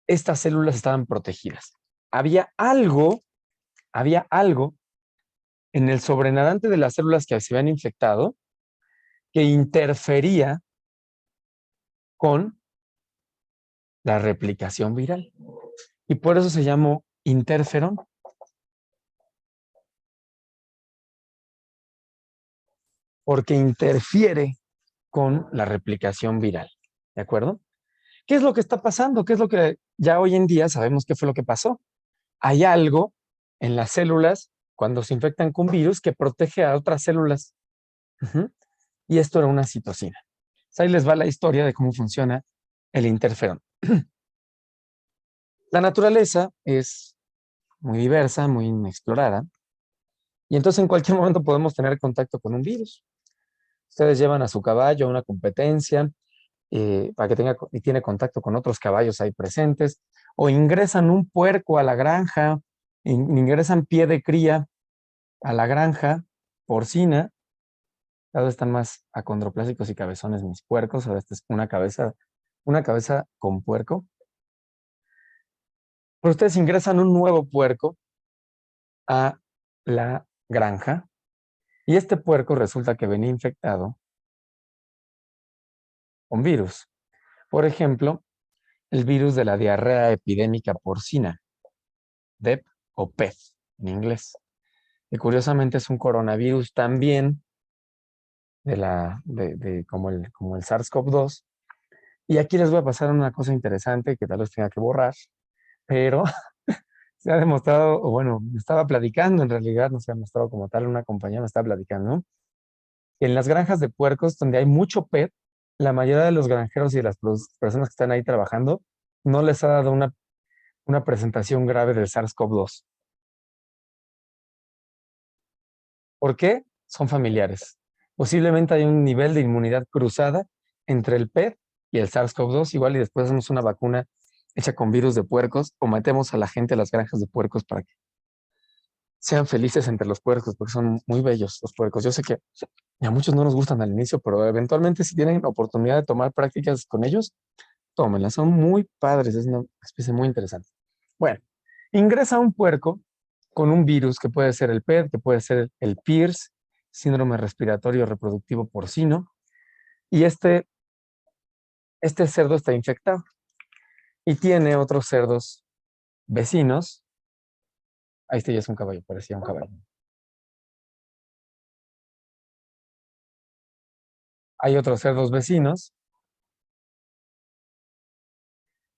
estas células estaban protegidas. Había algo en el sobrenadante de las células que se habían infectado que interfería con la replicación viral. Y por eso se llamó interferón. Porque interfiere con la replicación viral. ¿De acuerdo? ¿Qué es lo que está pasando? ¿Qué es lo que ya hoy en día sabemos qué fue lo que pasó? Hay algo en las células cuando se infectan con virus que protege a otras células. Y esto era una citosina. Ahí les va la historia de cómo funciona el interferón. La naturaleza es muy diversa, muy inexplorada, y entonces en cualquier momento podemos tener contacto con un virus. Ustedes llevan a su caballo a una competencia para que tiene contacto con otros caballos ahí presentes, o ingresan un puerco a la granja, ingresan pie de cría a la granja porcina. Cada vez están más acondroplásicos y cabezones mis puercos. Ahora esta es una cabeza con puerco. Pero ustedes ingresan un nuevo puerco a la granja y este puerco resulta que venía infectado con virus. Por ejemplo, el virus de la diarrea epidémica porcina, DEP o PEP en inglés. Y curiosamente es un coronavirus también como el SARS-CoV-2. Y aquí les voy a pasar una cosa interesante que tal vez tenga que borrar, pero se ha demostrado, o bueno, me estaba platicando en realidad, no se ha mostrado como tal, una compañía me estaba platicando, ¿no? En las granjas de puercos donde hay mucho PET, la mayoría de los granjeros y de las personas que están ahí trabajando no les ha dado una presentación grave del SARS-CoV-2. ¿Por qué? Son familiares. Posiblemente hay un nivel de inmunidad cruzada entre el PET y el SARS-CoV-2, igual y después hacemos una vacuna hecha con virus de puercos o metemos a la gente a las granjas de puercos para que sean felices entre los puercos, porque son muy bellos los puercos. Yo sé que a muchos no nos gustan al inicio, pero eventualmente si tienen oportunidad de tomar prácticas con ellos, tómenlas. Son muy padres, es una especie muy interesante. Bueno, ingresa un puerco con un virus que puede ser el PET, que puede ser el PIRS, síndrome respiratorio reproductivo porcino, y este cerdo está infectado. y tiene otros cerdos vecinos. Ahí este ya es un caballo, parecía un caballo. Hay otros cerdos vecinos.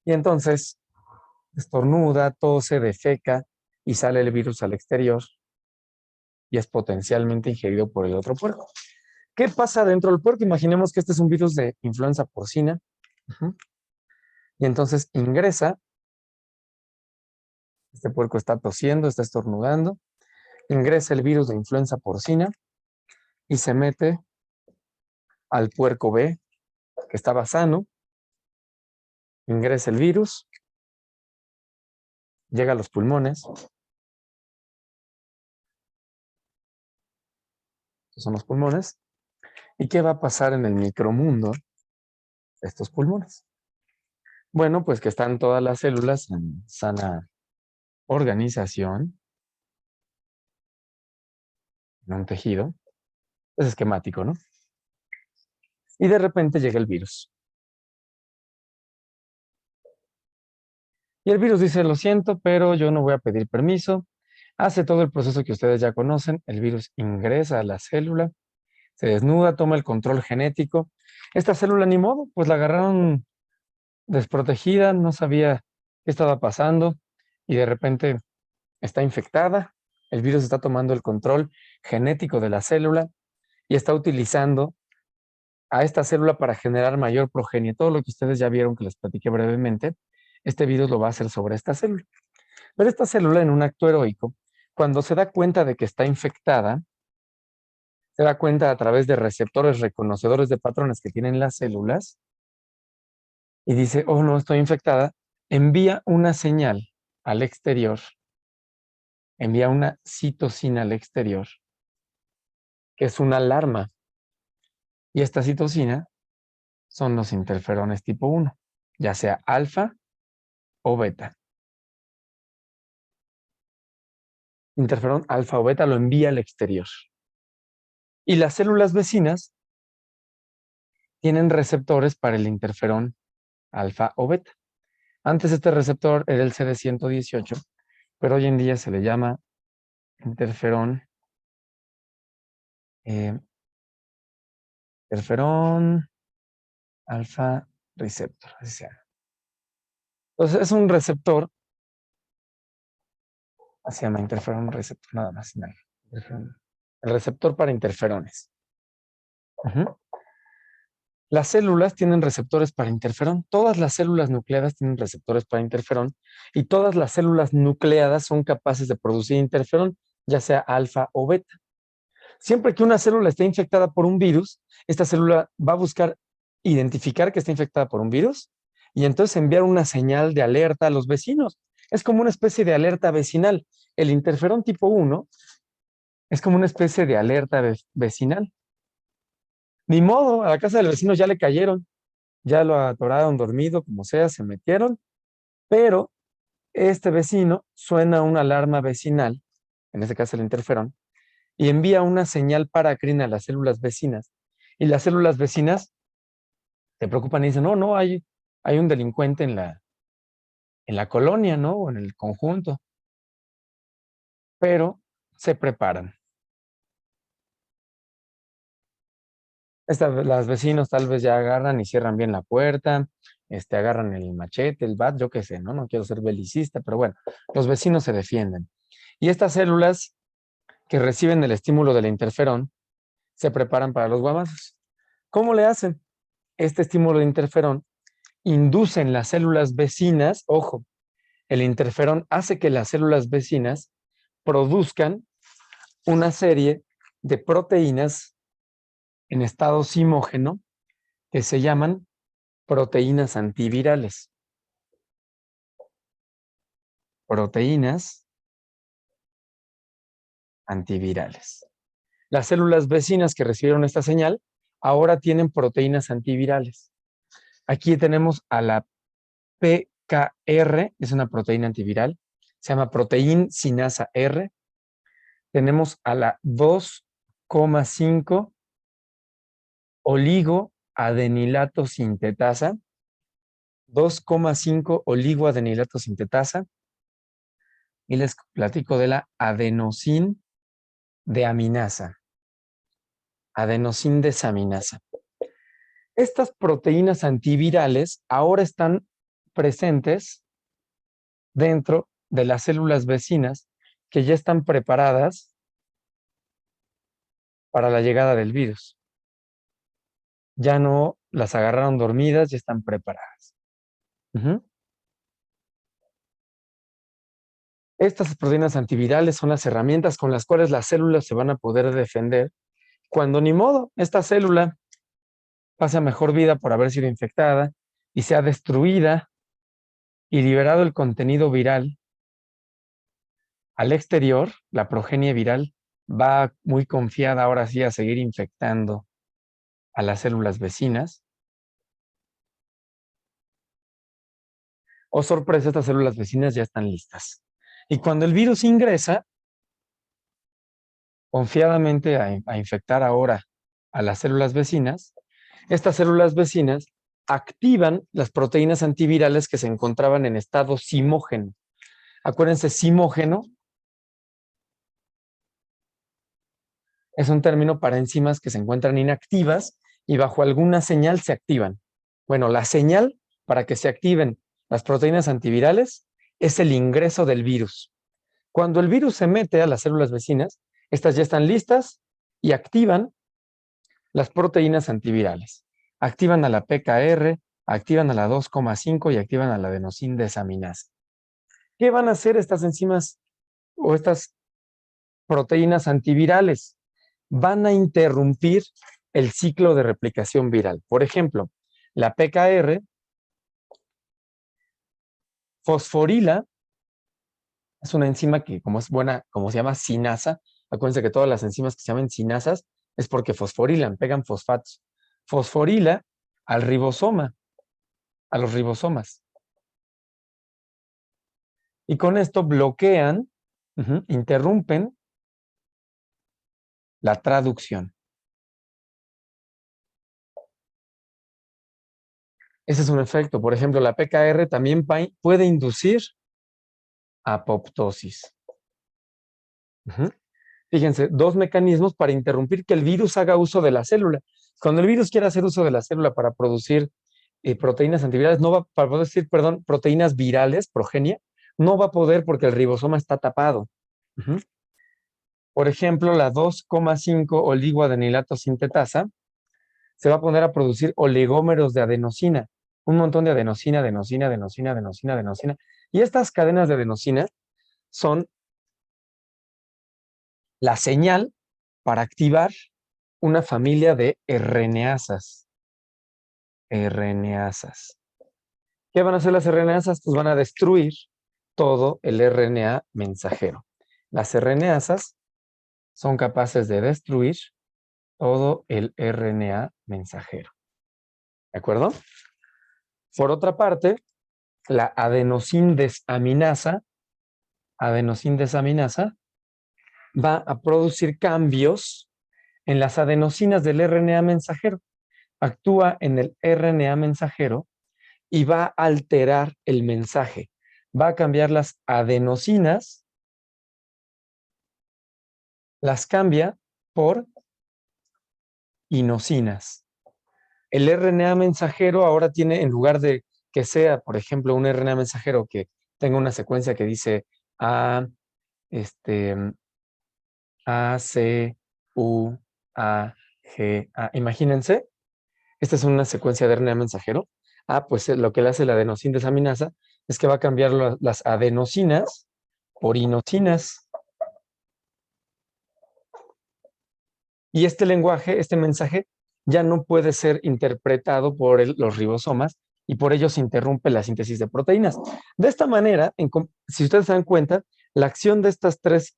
Y entonces estornuda, tose, defeca y sale el virus al exterior y es potencialmente ingerido por el otro puerco. ¿Qué pasa dentro del puerco? Imaginemos que este es un virus de influenza porcina. Y entonces ingresa, este puerco está tosiendo, está estornudando, ingresa el virus de influenza porcina y se mete al puerco B, que estaba sano, ingresa el virus, llega a los pulmones, estos son los pulmones, ¿y qué va a pasar en el micromundo de estos pulmones? Bueno, pues que están todas las células en sana organización, en un tejido, es esquemático, ¿no? Y de repente llega el virus. Y el virus dice, lo siento, pero yo no voy a pedir permiso. Hace todo el proceso que ustedes ya conocen. El virus ingresa a la célula, se desnuda, toma el control genético. Esta célula, ni modo, pues la agarraron desprotegida, no sabía qué estaba pasando y de repente está infectada. El virus está tomando el control genético de la célula y está utilizando a esta célula para generar mayor progenie. Todo lo que ustedes ya vieron que les platiqué brevemente, este virus lo va a hacer sobre esta célula. Pero esta célula, en un acto heroico, cuando se da cuenta de que está infectada, se da cuenta a través de receptores reconocedores de patrones que tienen las células y dice, oh no, estoy infectada, envía una señal al exterior, envía una citocina al exterior, que es una alarma. Y esta citocina son los interferones tipo 1, ya sea alfa o beta. Interferón alfa o beta lo envía al exterior. Y las células vecinas tienen receptores para el interferón alfa o beta. Antes este receptor era el CD118, pero hoy en día se le llama interferón alfa receptor. Así se llama. Entonces es un receptor, así se llama interferón receptor, nada más. Nada. El receptor para interferones. Las células tienen receptores para interferón. Todas las células nucleadas tienen receptores para interferón y todas las células nucleadas son capaces de producir interferón, ya sea alfa o beta. Siempre que una célula esté infectada por un virus, esta célula va a buscar identificar que está infectada por un virus y entonces enviar una señal de alerta a los vecinos. Es como una especie de alerta vecinal. El interferón tipo 1 es como una especie de alerta vecinal. Ni modo, a la casa del vecino ya le cayeron, ya lo atoraron dormido, como sea, se metieron, pero este vecino suena una alarma vecinal, en este caso el interferón, y envía una señal paracrina a las células vecinas. Y las células vecinas se preocupan y dicen, no, no, hay un delincuente en la colonia, ¿no? O en el conjunto. Pero se preparan. Las vecinos tal vez ya agarran y cierran bien la puerta, agarran el machete, el bat, yo qué sé, ¿no? No quiero ser belicista, pero bueno, los vecinos se defienden. Y estas células que reciben el estímulo del interferón se preparan para los guamazos. ¿Cómo le hacen? Este estímulo de interferón induce en las células vecinas, ojo, el interferón hace que las células vecinas produzcan una serie de proteínas en estado simógeno que se llaman proteínas antivirales. Proteínas antivirales. Las células vecinas que recibieron esta señal ahora tienen proteínas antivirales. Aquí tenemos a la PKR, es una proteína antiviral, se llama proteína sinasa R. Tenemos a la 2,5 oligoadenilato sintetasa, 2,5 oligoadenilato sintetasa. Y les platico de la adenosin deaminasa. Adenosin desaminasa. Estas proteínas antivirales ahora están presentes dentro de las células vecinas que ya están preparadas para la llegada del virus. Ya no las agarraron dormidas, ya están preparadas. Estas proteínas antivirales son las herramientas con las cuales las células se van a poder defender cuando ni modo esta célula pase a mejor vida por haber sido infectada y sea destruida y liberado el contenido viral al exterior. La progenie viral va muy confiada ahora sí a seguir infectando a las células vecinas. Oh, sorpresa, estas células vecinas ya están listas. Y cuando el virus ingresa, confiadamente a infectar ahora a las células vecinas, estas células vecinas activan las proteínas antivirales que se encontraban en estado simógeno. Acuérdense, simógeno es un término para enzimas que se encuentran inactivas y bajo alguna señal se activan. Bueno, la señal para que se activen las proteínas antivirales es el ingreso del virus. Cuando el virus se mete a las células vecinas, estas ya están listas y activan las proteínas antivirales. Activan a la PKR, activan a la 2,5 y activan a la adenosin desaminasa. ¿Qué van a hacer estas enzimas o estas proteínas antivirales? Van a interrumpir el ciclo de replicación viral. Por ejemplo, la PKR fosforila es una enzima que, como es buena, como se llama sinasa, acuérdense que todas las enzimas que se llaman sinasas es porque fosforilan, pegan fosfatos. Fosforila al ribosoma, a los ribosomas. Y con esto bloquean, interrumpen la traducción. Ese es un efecto. Por ejemplo, la PKR también puede inducir apoptosis. Fíjense, dos mecanismos para interrumpir que el virus haga uso de la célula. Cuando el virus quiere hacer uso de la célula para producir proteínas antivirales, no va para producir, perdón, proteínas virales, progenia, no va a poder porque el ribosoma está tapado. Por ejemplo, la 2,5 oligoadenilato sintetasa se va a poner a producir oligómeros de adenosina, un montón de adenosina. Y estas cadenas de adenosina son la señal para activar una familia de RNasas. ¿Qué van a hacer las RNasas? Pues van a destruir todo el RNA mensajero. Las RNasas son capaces de destruir todo el RNA mensajero. ¿De acuerdo? Por otra parte, la adenosin desaminasa va a producir cambios en las adenosinas del RNA mensajero. Actúa en el RNA mensajero y va a alterar el mensaje. Va a cambiar las adenosinas, las cambia por inosinas. El RNA mensajero ahora tiene, en lugar de que sea, por ejemplo, un RNA mensajero que tenga una secuencia que dice A, C, U, A, G, A. Imagínense, esta es una secuencia de RNA mensajero. Pues lo que le hace la adenosin desaminasa es que va a cambiar las adenosinas por inosinas. Y este lenguaje, este mensaje, ya no puede ser interpretado por los ribosomas y por ello se interrumpe la síntesis de proteínas. De esta manera, si ustedes se dan cuenta, la acción de estas tres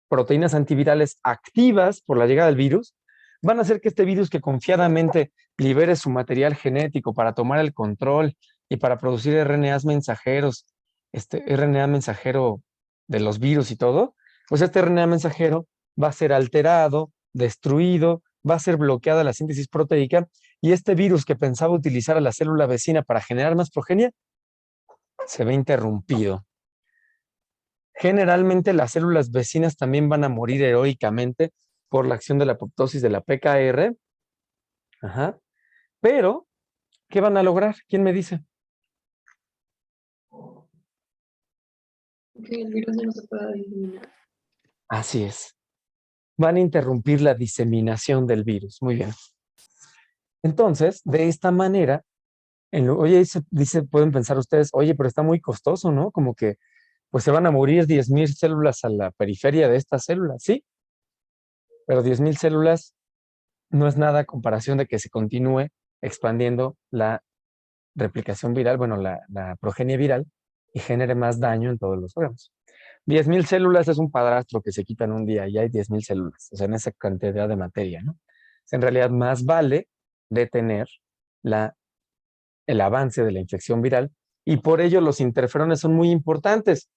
proteínas antivirales activas por la llegada del virus van a hacer que este virus, que confiadamente libere su material genético para tomar el control y para producir RNAs mensajeros, RNA mensajero de los virus y todo, pues este RNA mensajero va a ser alterado, destruido, va a ser bloqueada la síntesis proteica y este virus que pensaba utilizar a la célula vecina para generar más progenie se ve interrumpido. Generalmente las células vecinas también van a morir heroicamente por la acción de la apoptosis de la PKR. Ajá. Pero, ¿qué van a lograr? ¿Quién me dice? Que el virus ya no se pueda diseminar. Así es. Van a interrumpir la diseminación del virus. Muy bien. Entonces, de esta manera, oye, pueden pensar ustedes, oye, pero está muy costoso, ¿no? Como que, pues se van a morir 10,000 células a la periferia de estas células, ¿sí? Pero 10,000 células no es nada a comparación de que se continúe expandiendo la replicación viral, bueno, la progenie viral, y genere más daño en todos los órganos. 10,000 células es un padrastro que se quita en un día y hay 10,000 células, o sea, en esa cantidad de materia, ¿no? En realidad, más vale detener el avance de la infección viral y por ello los interferones son muy importantes.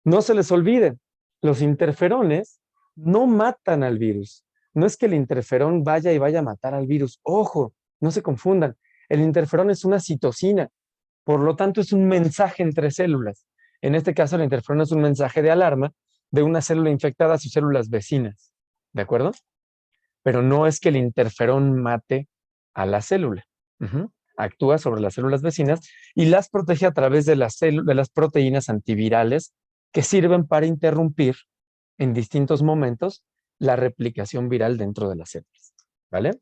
No se les olvide, los interferones no matan al virus. No es que el interferón vaya a matar al virus. Ojo, no se confundan. El interferón es una citosina, por lo tanto es un mensaje entre células. En este caso, el interferón es un mensaje de alarma de una célula infectada a sus células vecinas. ¿De acuerdo? Pero no es que el interferón mate a la célula. Actúa sobre las células vecinas y las protege a través de las proteínas antivirales que sirven para interrumpir en distintos momentos la replicación viral dentro de las células. ¿Vale?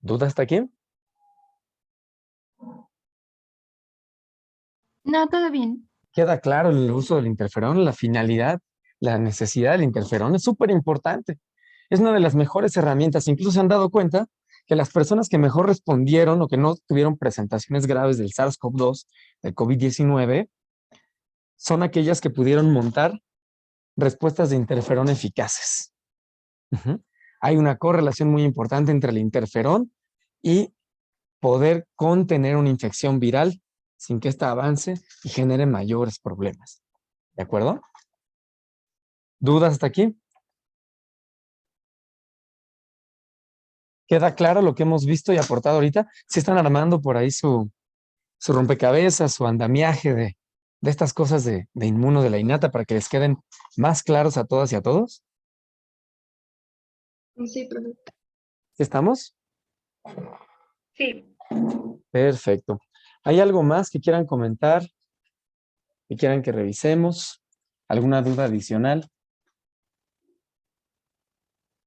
¿Duda hasta aquí? No, todo bien. Queda claro el uso del interferón, la finalidad, la necesidad del interferón es súper importante. Es una de las mejores herramientas. Incluso se han dado cuenta que las personas que mejor respondieron o que no tuvieron presentaciones graves del SARS-CoV-2, del COVID-19, son aquellas que pudieron montar respuestas de interferón eficaces. Hay una correlación muy importante entre el interferón y poder contener una infección viral sin que ésta avance y genere mayores problemas. ¿De acuerdo? ¿Dudas hasta aquí? ¿Queda claro lo que hemos visto y aportado ahorita? Si están armando por ahí su rompecabezas, su andamiaje de estas cosas de inmuno de la innata para que les queden más claros a todas y a todos. Sí, profe. ¿Sí estamos? Sí. Perfecto. ¿Hay algo más que quieran comentar? ¿Que quieran que revisemos? ¿Alguna duda adicional?